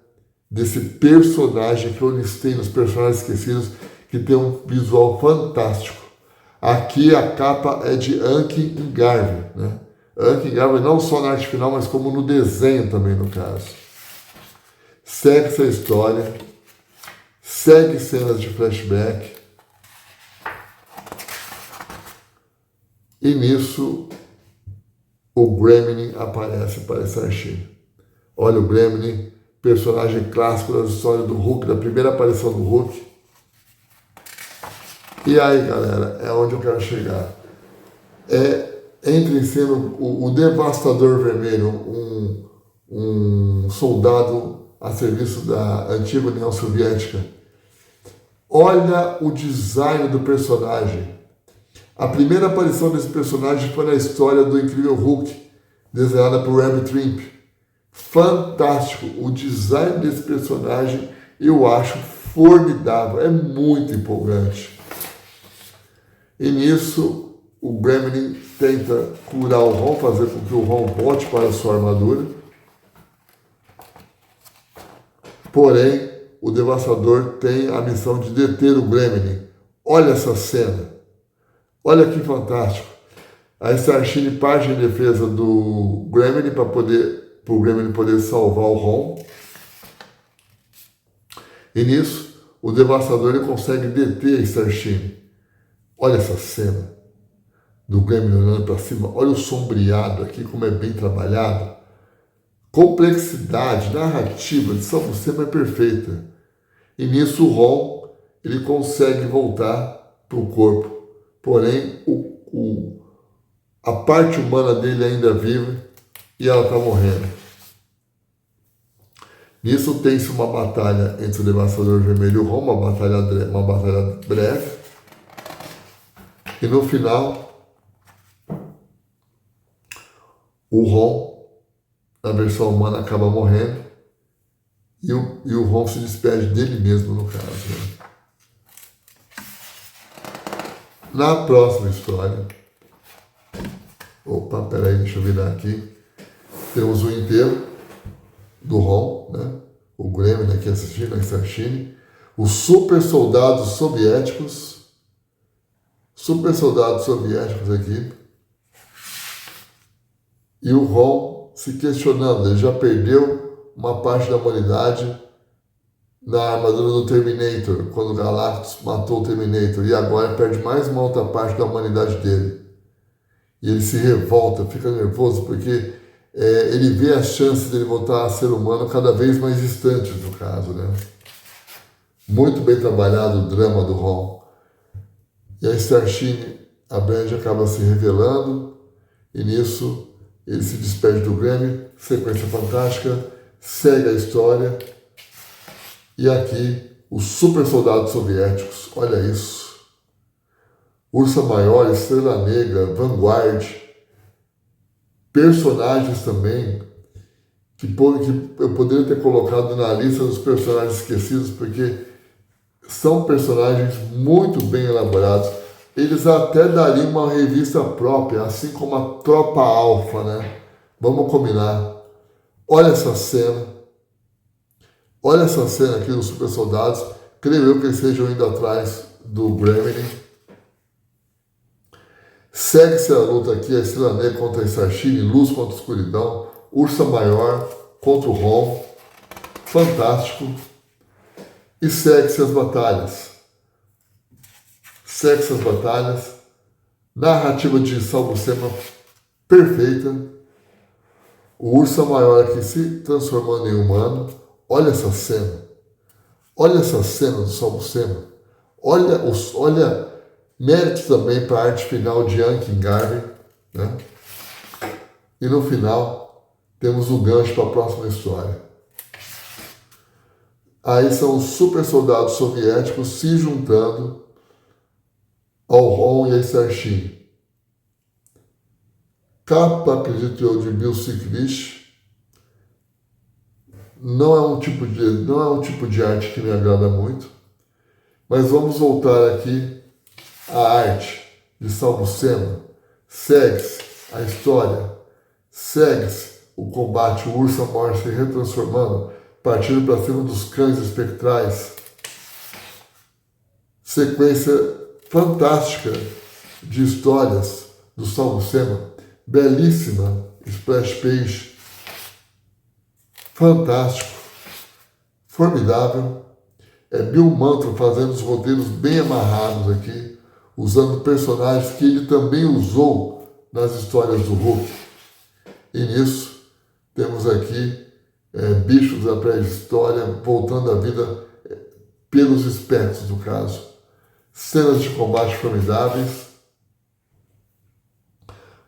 desse personagem que eu listei nos personagens esquecidos, que tem um visual fantástico. Aqui a capa é de Anki Garvey, né? Anki Garvey não só na arte final, mas como no desenho também, no caso. Segue essa história, segue cenas de flashback, e nisso o Gremlin aparece para esse archivo. Olha o Gremlin, personagem clássico da história do Hulk, da primeira aparição do Hulk. E aí, galera, é onde eu quero chegar. Entra em cena o Devastador Vermelho, um soldado a serviço da antiga União Soviética. Olha o design do personagem. A primeira aparição desse personagem foi na história do Incrível Hulk, desenhada por Rob Trimp. Fantástico! O design desse personagem eu acho formidável, é muito empolgante. E nisso, o Gremlin tenta curar o Ron, fazer com que o Ron volte para a sua armadura. Porém, o Devastador tem a missão de deter o Gremlin. Olha essa cena. Olha que fantástico. A Starshine parte em defesa do Gremlin para o Gremlin poder salvar o Ron. E nisso, o Devastador ele consegue deter a Starshine. Olha essa cena do Gremlin olhando para cima. Olha o sombreado aqui, como é bem trabalhado. Complexidade, narrativa de São Buscema é perfeita. E nisso o Ron ele consegue voltar para o corpo. Porém, a parte humana dele ainda vive e ela está morrendo. Nisso tem-se uma batalha entre o Devastador Vermelho e o Ron, uma batalha breve. E no final, o Ron, na versão humana, acaba morrendo e o Ron se despede dele mesmo, no caso. Né? Na próxima história, deixa eu virar aqui, temos o enterro do Ron, né? O Gremlin aqui assistindo, a Starshine, os super soldados soviéticos aqui, e o Ron se questionando, ele já perdeu uma parte da humanidade na armadura do Terminator, quando o Galactus matou o Terminator, e agora perde mais uma outra parte da humanidade dele. E ele se revolta, fica nervoso, porque ele vê a chance dele voltar a ser humano cada vez mais distantes, no caso, né? Muito bem trabalhado o drama do Ron. E a Starshine, a Brand acaba se revelando, e nisso ele se despede do Gremlin, sequência fantástica, segue a história. E aqui, os super soldados soviéticos, olha isso. Ursa Maior, Estrela Negra, Vanguard, personagens também que eu poderia ter colocado na lista dos personagens esquecidos, porque são personagens muito bem elaborados. Eles até dariam uma revista própria, assim como a Tropa Alpha, né? Vamos combinar. Olha essa cena. Olha essa cena aqui dos super soldados. Creio eu que eles estejam indo atrás do Gremlin. Segue-se a luta aqui, a Estrela Negra contra a Starshine, Luz contra a Escuridão, Ursa Maior contra o Ron. Fantástico. E segue-se as batalhas. Narrativa de São Buscema perfeita. O Ursa Maior aqui se transformando em humano. Olha essa cena. Olha essa cena do São Buscema. Olha mérito também para a arte final de Anki Garvey, né? E no final temos o gancho para a próxima história. Aí são os super soldados soviéticos se juntando ao Ron e a Starshine. Capa, acredito eu, de Bill Sienkiewicz. Não é um tipo de arte que me agrada muito. Mas vamos voltar aqui à arte de Salbucema. Segue-se a história, segue-se o combate, o urso mor se retransformando, partindo para cima dos cães espectrais. Sequência fantástica de histórias do Salbucema, belíssima splash page, fantástico, formidável. Bill Mantlo fazendo os roteiros bem amarrados aqui, usando personagens que ele também usou nas histórias do Hulk. E nisso temos aqui bichos da pré-história voltando à vida pelos espectros, no caso. Cenas de combate formidáveis.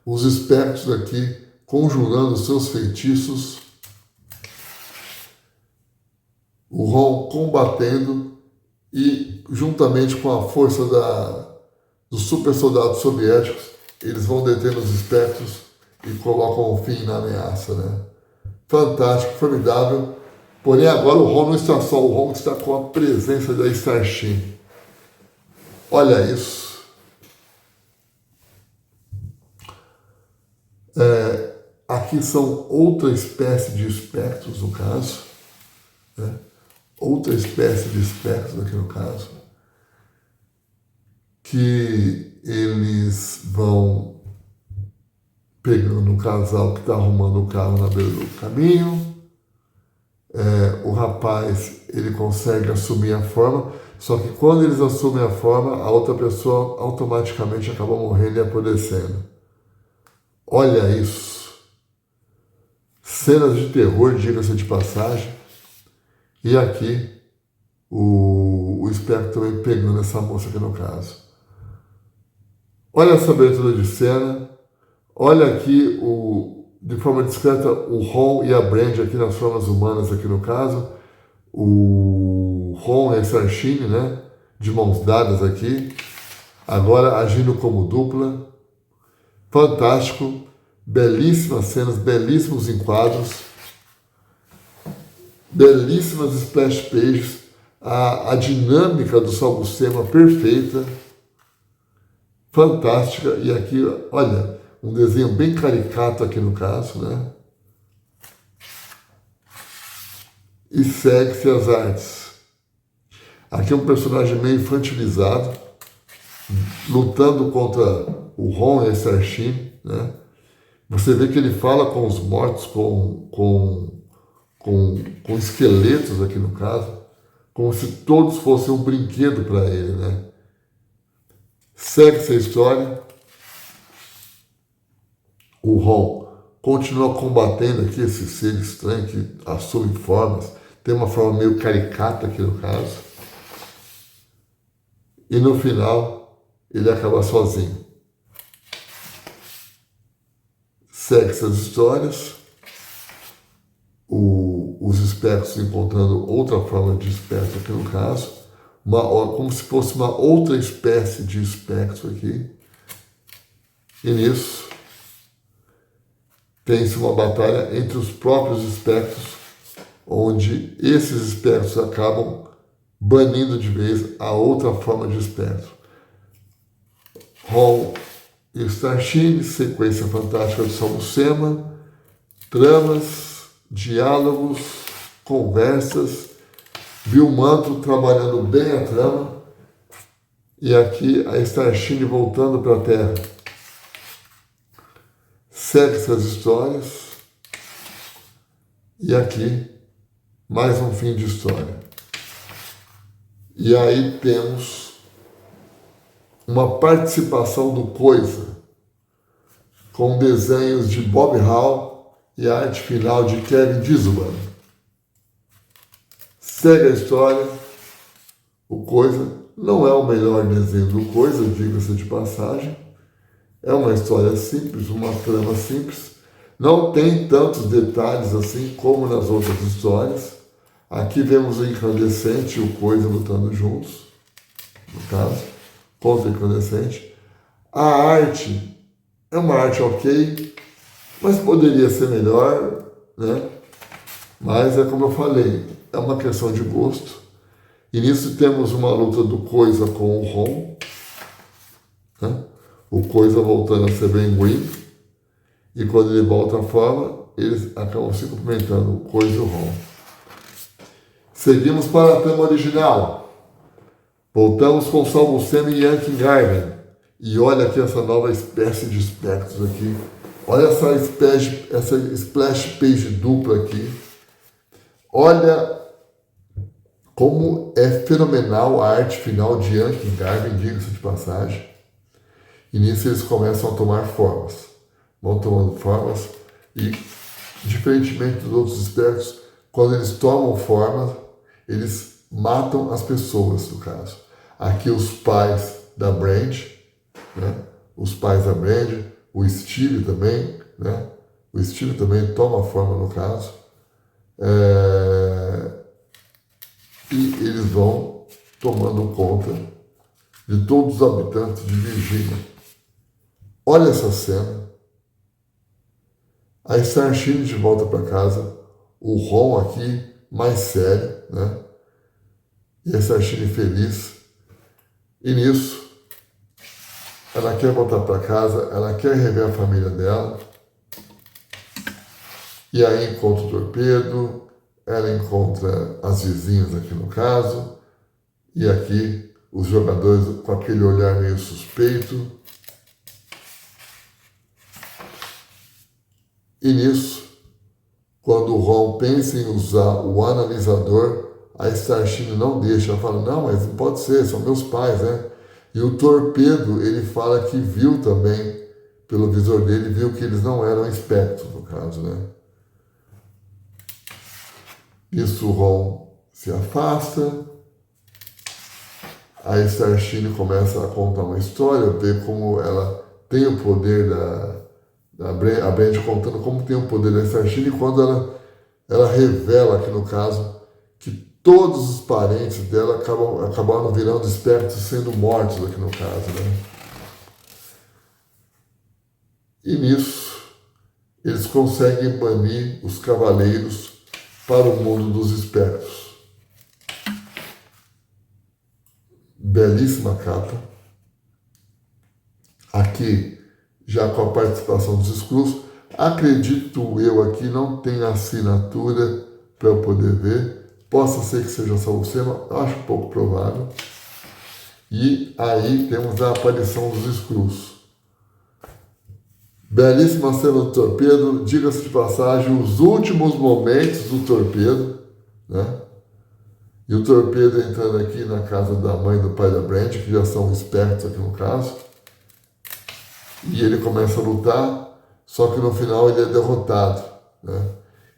Os espectros aqui conjurando seus feitiços. O Ron combatendo e, juntamente com a força dos super soldados soviéticos, eles vão detendo os espectros e colocam um fim na ameaça, né? Fantástico, formidável. Porém, agora o Ron não está só, o Ron está com a presença da Starshin. Olha isso. Aqui são outra espécie de espectros, no caso, né? Outra espécie de espectros aqui no caso, que eles vão pegando um casal que está arrumando o carro na beira do caminho. O rapaz, ele consegue assumir a forma, só que quando eles assumem a forma, a outra pessoa automaticamente acaba morrendo e apodrecendo. Olha isso. Cenas de terror, diga-se de passagem. E aqui, o espectro também pegando essa moça aqui no caso. Olha essa abertura de cena. Olha aqui, de forma discreta, o Ron e a Brand aqui nas formas humanas aqui no caso. O Ron e a Starshin, né? De mãos dadas aqui. Agora agindo como dupla. Fantástico. Belíssimas cenas, belíssimos enquadros. Belíssimas splash pages, a dinâmica do Salbucema perfeita, fantástica. E aqui, olha, um desenho bem caricato aqui no caso, né? E segue-se as artes. Aqui é um personagem meio infantilizado, lutando contra o Ron e a Starshin, né? Você vê que ele fala com os mortos, com esqueletos aqui no caso, como se todos fossem um brinquedo para ele, né? Segue-se a história. O Ron continua combatendo aqui esse ser estranho que assume formas, tem uma forma meio caricata aqui no caso. E no final, ele acaba sozinho. Segue-se as histórias. Os espectros encontrando outra forma de espectro aqui no caso, como se fosse uma outra espécie de espectro aqui. E nisso tem-se uma batalha entre os próprios espectros, onde esses espectros acabam banindo de vez a outra forma de espectro. Ron e Starshin, sequência fantástica de Salbucema, tramas, diálogos, conversas, Bill Mantlo trabalhando bem a trama, e aqui a Starshin voltando para a Terra. Segue-se as histórias, e aqui mais um fim de história. E aí temos uma participação do Coisa, com desenhos de Bob Hall e a arte final de Kevin Dieselman. Segue a história. O Coisa não é o melhor desenho do Coisa, diga-se de passagem. É uma história simples, uma trama simples. Não tem tantos detalhes assim como nas outras histórias. Aqui vemos o Incandescente e o Coisa lutando juntos, no caso, contra o Incandescente. A arte é uma arte ok, mas poderia ser melhor, né? Mas é como eu falei, é uma questão de gosto. E nisso temos uma luta do Coisa com o Ron, né? O Coisa voltando a ser bem ruim. E quando ele volta à forma, eles acabam se cumprimentando, o Coisa e o Ron. Seguimos para a trama original. Voltamos com Saul Buscema e Yankee Garvin. E olha aqui essa nova espécie de espectros aqui. Olha essa splash page dupla aqui. Olha como é fenomenal a arte final de Yankee Garvin, diga-se de passagem. E nisso eles começam a tomar formas. Vão tomando formas e, diferentemente dos outros espectros, quando eles tomam forma, eles matam as pessoas, no caso. Aqui os pais da Brand, né? Os pais da Brand, o Steve também, né? O Steve também toma forma, no caso. E eles vão tomando conta de todos os habitantes de Virgínia. Olha essa cena. A Starshine de volta para casa, o Ron aqui mais sério, né? E a Starshine feliz. E nisso, ela quer voltar para casa, ela quer rever a família dela. E aí encontra o Torpedo, ela encontra as vizinhas aqui no caso, e aqui os jogadores com aquele olhar meio suspeito. E nisso, quando o Ron pensa em usar o analisador, a Starshine não deixa. Ela fala, não, mas não pode ser, são meus pais, né? E o Torpedo, ele fala que viu também, pelo visor dele, viu que eles não eram espectros, no caso, né? Isso o Ron se afasta, a Starshine começa a contar uma história, ver como ela tem o poder a Brand contando como tem o poder da Starshine, e quando ela revela aqui no caso que todos os parentes dela acabaram virando espectros, sendo mortos aqui no caso, né? E nisso eles conseguem banir os cavaleiros para o mundo dos espectros. Belíssima capa. Aqui, já com a participação dos Skrulls, acredito eu aqui, não tem assinatura para eu poder ver. Possa ser que seja Saul Buscema, acho pouco provável. E aí temos a aparição dos Skrulls. Belíssima cena do Torpedo, diga-se de passagem, os últimos momentos do Torpedo, né? E o Torpedo entrando aqui na casa da mãe e do pai da Brand, que já são espertos aqui no caso. E ele começa a lutar, só que no final ele é derrotado, né?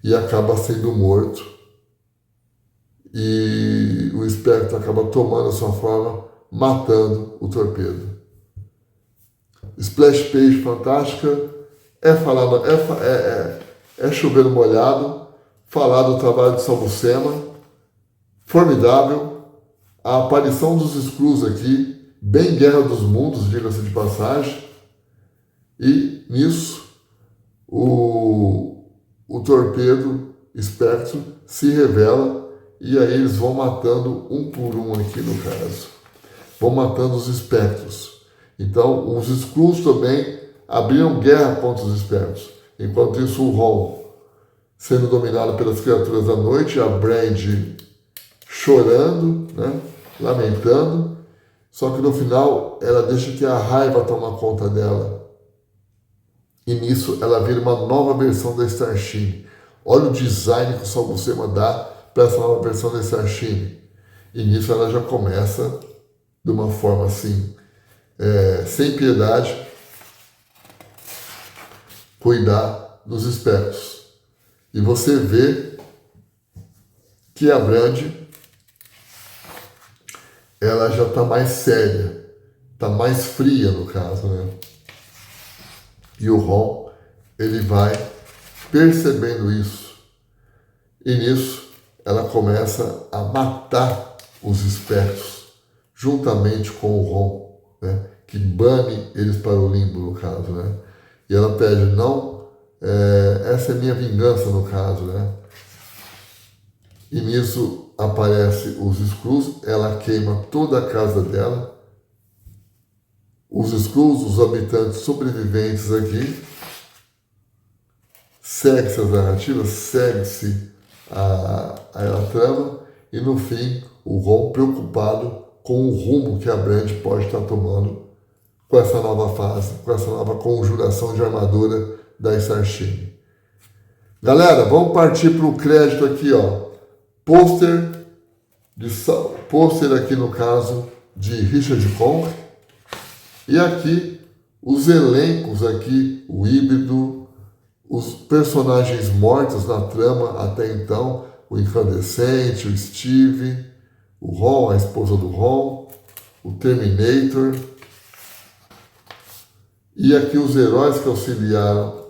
E acaba sendo morto. E o esperto acaba tomando a sua forma, matando o Torpedo. Splash page fantástica, é chover no molhado, falar do trabalho de Saul Buscema, formidável, a aparição dos Skrulls aqui, bem Guerra dos Mundos, diga-se de passagem, e nisso o Torpedo esperto se revela e aí eles vão matando um por um aqui no caso, vão matando os espectros. Então, os Skrulls também abriram guerra contra os espectros. Enquanto isso, o Ron sendo dominado pelas criaturas da noite, a Brand chorando, né? Lamentando. Só que no final, ela deixa que a raiva toma conta dela. E nisso, ela vira uma nova versão da Starshine. Olha o design que o Saul Buscema dá para essa nova versão da Starshine. E nisso, ela já começa de uma forma assim, sem piedade, cuidar dos espectros. E você vê que a Brand, ela já está mais séria, está mais fria no caso, né? E o Ron, ele vai percebendo isso. E nisso, ela começa a matar os espectros, juntamente com o Ron, né? Que bane eles para o limbo, no caso, né? E ela pede, não, essa é minha vingança, no caso, né? E nisso, aparece os Skrulls, ela queima toda a casa dela. Os Skrulls, os habitantes sobreviventes aqui, segue-se as narrativas, segue-se a trama, e no fim o Ron preocupado com o rumo que a Brand pode estar tomando com essa nova fase, com essa nova conjuração de armadura da Starscream. Galera, vamos partir para o crédito aqui, ó. Pôster aqui no caso de Richard Conk. E aqui os elencos aqui, o híbrido, os personagens mortos na trama até então, o Incandescente, o Steve, o Ron, a esposa do Ron, o Terminator. E aqui os heróis que auxiliaram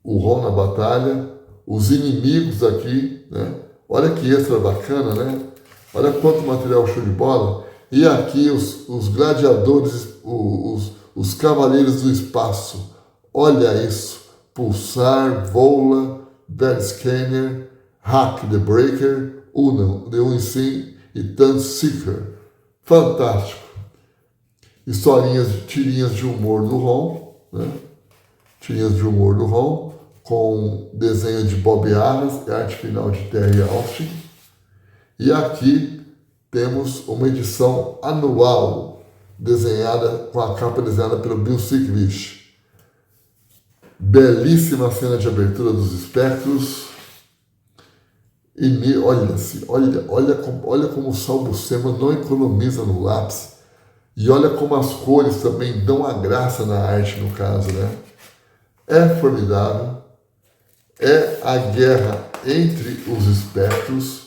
o Ron na batalha, os inimigos aqui, né? Olha que extra bacana, né? Olha quanto material show de bola. E aqui os gladiadores, os cavaleiros do espaço. Olha isso. Pulsar, Vola, Bad Scanner, Hack the Breaker, Uno, The Unseen e Seeker. Fantástico. Historinhas, tirinhas de humor do Ron, né? Tirinhas de humor do Ron, com desenho de Bob Arras, arte final de Terry Austin. E aqui temos uma edição anual, desenhada com a capa desenhada pelo Bill Sienkiewicz. Belíssima cena de abertura dos espectros. E olha como o Sal Buscema não economiza no lápis. E olha como as cores também dão a graça na arte, no caso, né? É formidável. É a guerra entre os espectros.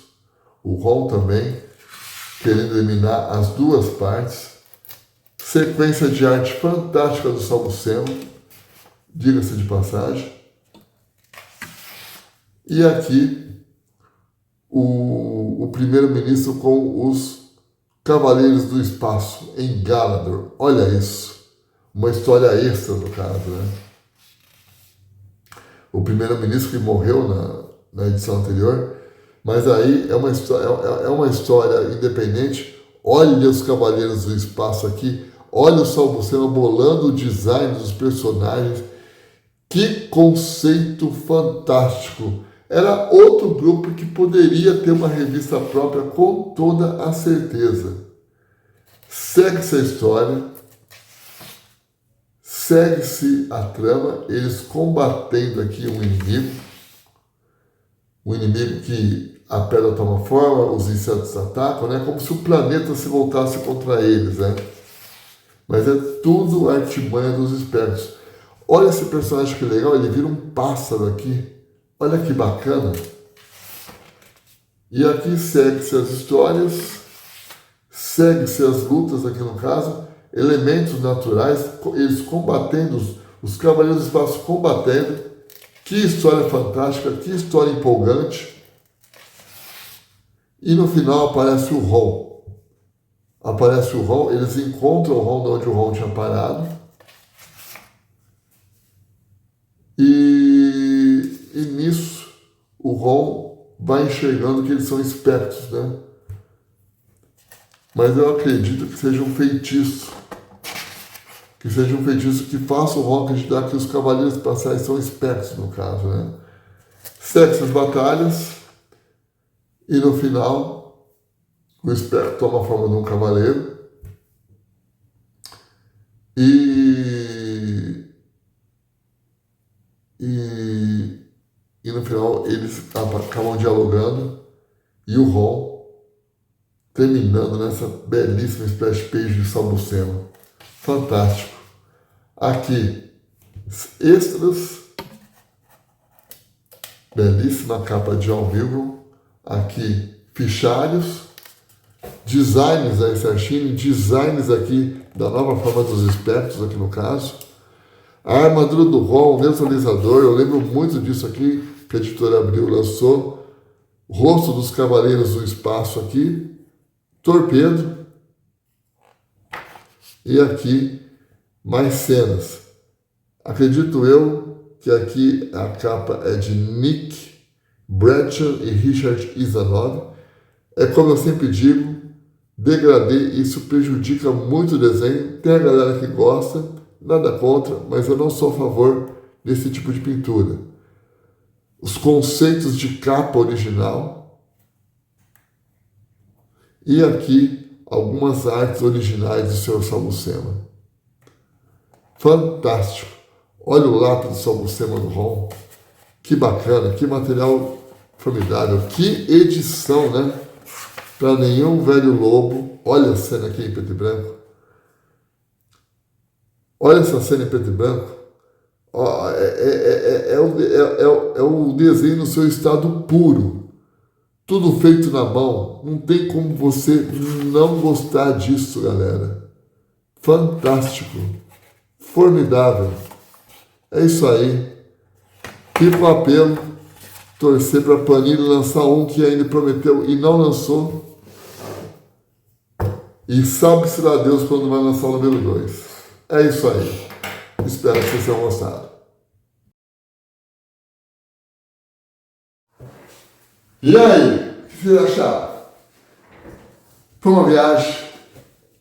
O Ron também querendo eliminar as duas partes. Sequência de arte fantástica do Sal Buscema, diga-se de passagem. E aqui o primeiro-ministro com os Cavaleiros do Espaço em Galador. Olha isso. Uma história extra, no caso, né? O primeiro-ministro que morreu na edição anterior, mas aí é uma história independente. Olha os Cavaleiros do Espaço aqui. Olha o Sal Buscema bolando o design dos personagens. Que conceito fantástico! Era outro grupo que poderia ter uma revista própria com toda a certeza. Segue-se a história, segue-se a trama, eles combatendo aqui um inimigo que a pedra toma forma, os insetos atacam, né? Como se o planeta se voltasse contra eles, né? Mas é tudo artimanha dos espertos. Olha esse personagem que legal, ele vira um pássaro aqui. Olha que bacana. E aqui segue-se as histórias, segue-se as lutas aqui no caso, elementos naturais, eles combatendo, os Cavaleiros do Espaço combatendo. Que história fantástica, que história empolgante. E no final aparece o Ron. Aparece o Ron, eles encontram o Ron de onde o Ron tinha parado. E nisso o Ron vai enxergando que eles são espectros, né? Mas eu acredito que seja um feitiço. Que seja um feitiço que faça o Ron acreditar que os Cavaleiros Espaciais são espectros, no caso, né? Segue as batalhas e no final o espectro toma a forma de um cavaleiro e no final eles acabam dialogando e o Ron terminando nessa belíssima splash page de Sal Buscema. Fantástico. Aqui, extras, belíssima capa de John Milgrom. Aqui, fichários, designs da Starscream, designs aqui da nova forma dos espectros, aqui no caso. A armadura do Ron, o neutralizador, eu lembro muito disso aqui, que a editora Abril lançou. O rosto dos Cavaleiros do Espaço aqui, torpedo. E aqui, mais cenas. Acredito eu que aqui a capa é de Nick Bradshaw e Richard Isanov. É como eu sempre digo, degradê, isso prejudica muito o desenho. Tem a galera que gosta, nada contra, mas eu não sou a favor desse tipo de pintura. Os conceitos de capa original e aqui algumas artes originais do Sr. Salbucema. Fantástico! Olha o lápis do Salbucema no ROM. Que bacana, que material formidável, que edição, né? Para nenhum velho lobo. Olha a cena aqui em preto e branco. Olha essa cena em preto e branco. Ó, é o desenho no seu estado puro. Tudo feito na mão. Não tem como você não gostar disso, galera. Fantástico. Formidável. É isso aí. Fica o apelo. Torcer para a Panini lançar um que ainda prometeu e não lançou. E sabe-se lá Deus quando vai lançar o número 2. É isso aí. Espero que vocês tenham gostado. E aí? O que vocês acharam? Foi uma viagem.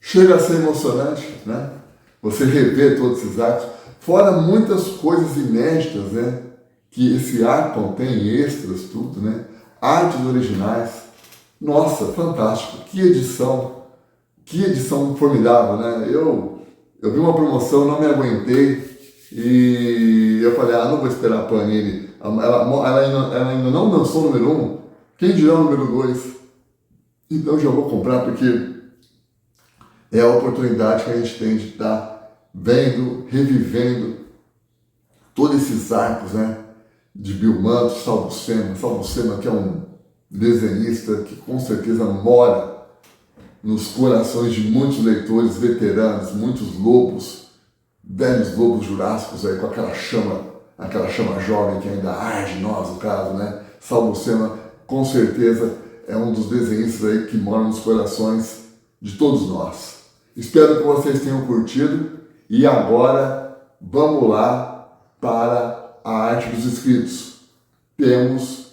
Chega a ser emocionante, né? Você rever todos esses arcos. Fora muitas coisas inéditas, né? Que esse arco contém, extras, tudo, né? Artes originais. Nossa, fantástico. Que edição formidável, né? Eu vi uma promoção, não me aguentei e eu falei, não vou esperar a Panini. Ela ainda não lançou o número 1, quem dirá o número 2? Então já vou comprar porque é a oportunidade que a gente tem de estar vendo, revivendo todos esses arcos, né? De Bill Manto, Salbucema que é um desenhista que com certeza mora nos corações de muitos leitores veteranos, muitos lobos, velhos lobos jurássicos aí com aquela chama jovem que ainda arde em nós, no caso, né? Salbucema, com certeza, é um dos desenhistas aí que mora nos corações de todos nós. Espero que vocês tenham curtido e agora vamos lá para a arte dos escritos. Temos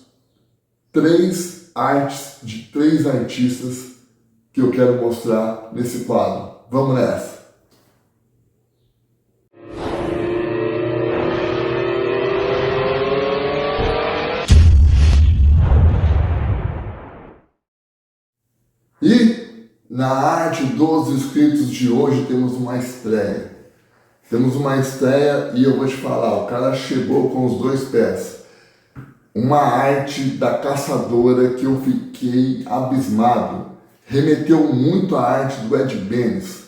3 artes de 3 artistas que eu quero mostrar nesse quadro. Vamos nessa! E na arte dos escritos de hoje temos uma estreia. Temos uma estreia e eu vou te falar, o cara chegou com os 2 pés. Uma arte da caçadora que eu fiquei abismado. Remeteu muito à arte do Ed Benes.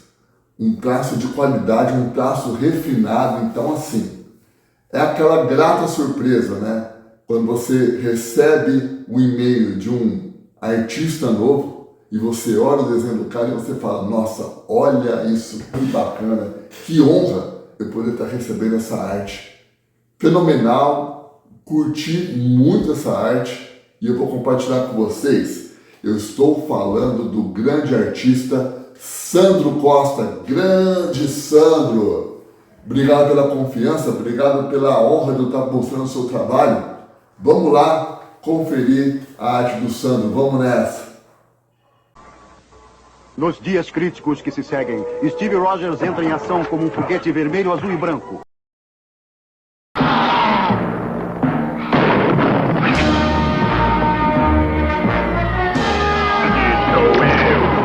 Um traço de qualidade, um traço refinado. Então, assim, é aquela grata surpresa, né? Quando você recebe o e-mail de um artista novo e você olha o desenho do cara e você fala, nossa, olha isso, que bacana, que honra eu poder estar recebendo essa arte. Fenomenal, curti muito essa arte e eu vou compartilhar com vocês. Eu estou falando do grande artista Sandro Costa. Grande Sandro! Obrigado pela confiança, obrigado pela honra de eu estar mostrando o seu trabalho. Vamos lá conferir a arte do Sandro. Vamos nessa! Nos dias críticos que se seguem, Steve Rogers entra em ação como um foguete vermelho, azul e branco.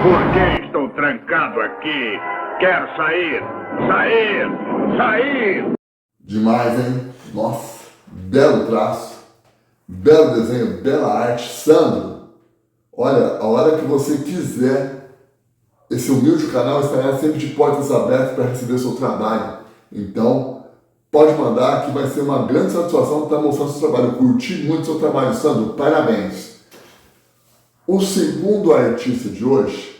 Por que estou trancado aqui? Quero sair! Sair! Sair! Demais, hein? Nossa, belo traço, belo desenho, bela arte. Sandro, olha, a hora que você quiser, esse humilde canal estará sempre de portas abertas para receber o seu trabalho. Então, pode mandar que vai ser uma grande satisfação estar mostrando o seu trabalho. Curti muito o seu trabalho, Sandro. Parabéns! O segundo artista de hoje,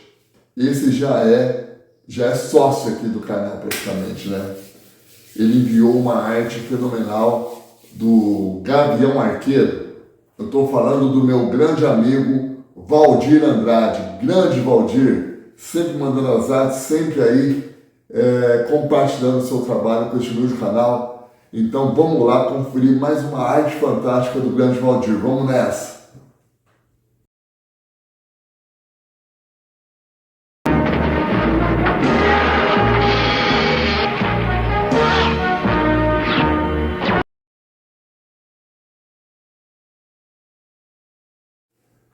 esse já é sócio aqui do canal praticamente, né? Ele enviou uma arte fenomenal do Gavião Arqueiro. Eu estou falando do meu grande amigo Valdir Andrade. Grande Valdir, sempre mandando as artes, sempre aí compartilhando o seu trabalho com este humilde canal. Então vamos lá conferir mais uma arte fantástica do grande Valdir. Vamos nessa!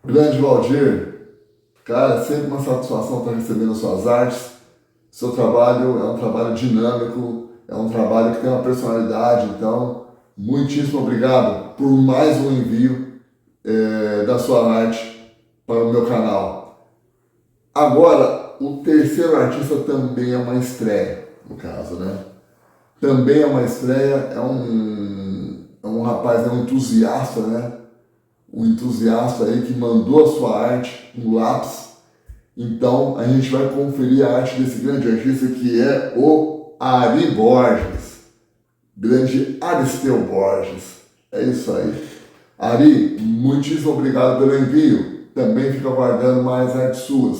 Grande Valdir, cara, é sempre uma satisfação estar recebendo as suas artes. Seu trabalho é um trabalho dinâmico, é um trabalho que tem uma personalidade, então, muitíssimo obrigado por mais um envio da sua arte para o meu canal. Agora, o terceiro artista também é uma estreia, no caso, né? Também é uma estreia, é um rapaz, é um entusiasta, né? Um entusiasta aí que mandou a sua arte, um lápis. Então, a gente vai conferir a arte desse grande artista que é o Ari Borges. Grande Aristeu Borges. É isso aí. Ari, muitíssimo obrigado pelo envio. Também fico aguardando mais artes suas.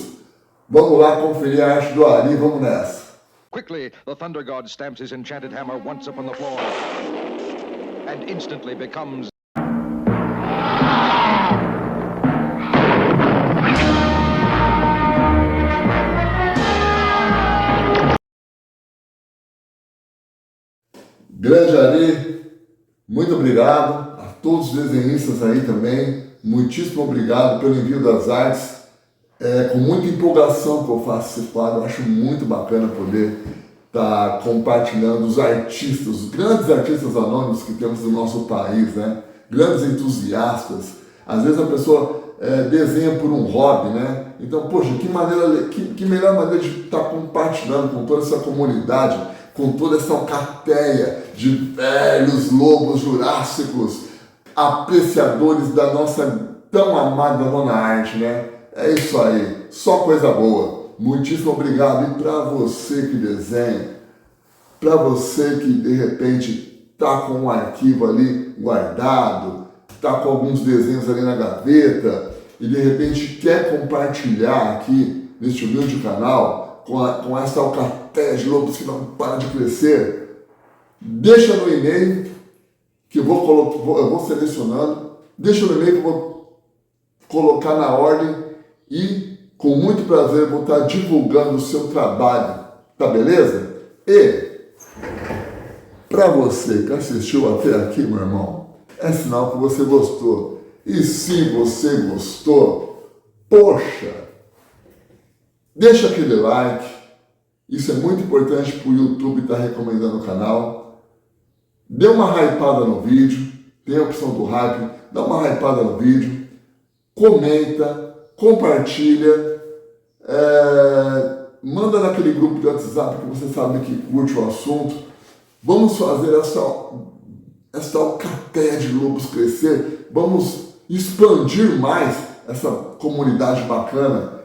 Vamos lá conferir a arte do Ari, vamos nessa. Quickly, the Thunder God stamps his enchanted hammer once upon the floor and instantly becomes... Grande Ari, muito obrigado. A todos os desenhistas aí também, muitíssimo obrigado pelo envio das artes. É com muita empolgação que eu faço esse quadro, eu acho muito bacana poder estar compartilhando os artistas, os grandes artistas anônimos que temos no nosso país, né? Grandes entusiastas. Às vezes a pessoa desenha por um hobby, né? Então, poxa, que melhor maneira de estar compartilhando com toda essa comunidade, com toda essa alcateia de velhos lobos jurássicos, apreciadores da nossa tão amada dona arte, né? É isso aí, só coisa boa. Muitíssimo obrigado. E para você que desenha, para você que de repente está com um arquivo ali guardado, está com alguns desenhos ali na gaveta e de repente quer compartilhar aqui neste humilde canal com essa alcateia de lobos que não para de crescer, deixa no e-mail que eu vou selecionando, deixa no e-mail que eu vou colocar na ordem e com muito prazer vou estar divulgando o seu trabalho, tá beleza? E para você que assistiu até aqui, meu irmão, é sinal que você gostou. E se você gostou, poxa, deixa aquele like, isso é muito importante para o YouTube estar recomendando o canal. Dê uma hypada no vídeo, tem a opção do hype, dá uma hypada no vídeo, comenta, compartilha, manda naquele grupo de WhatsApp que você sabe que curte o assunto. Vamos fazer essa alcateia de lobos crescer, vamos expandir mais essa comunidade bacana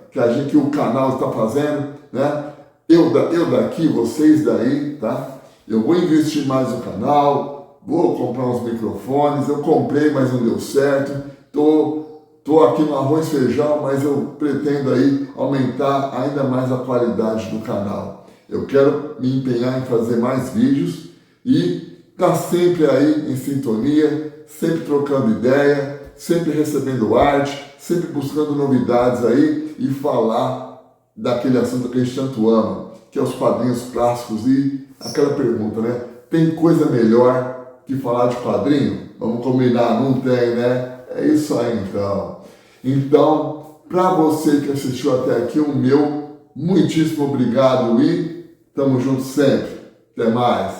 que o canal está fazendo, né? Eu daqui, vocês daí, tá? Eu vou investir mais no canal, vou comprar uns microfones, eu comprei, mas não deu certo, tô aqui no arroz e feijão, mas eu pretendo aí aumentar ainda mais a qualidade do canal. Eu quero me empenhar em fazer mais vídeos e tá sempre aí em sintonia, sempre trocando ideia, sempre recebendo arte, sempre buscando novidades aí e falar daquele assunto que a gente tanto ama, que é os quadrinhos clássicos. E aquela pergunta, né? Tem coisa melhor que falar de quadrinho? Vamos combinar, não tem, né? É isso aí então. Então, para você que assistiu até aqui, o meu muitíssimo obrigado e tamo junto sempre. Até mais.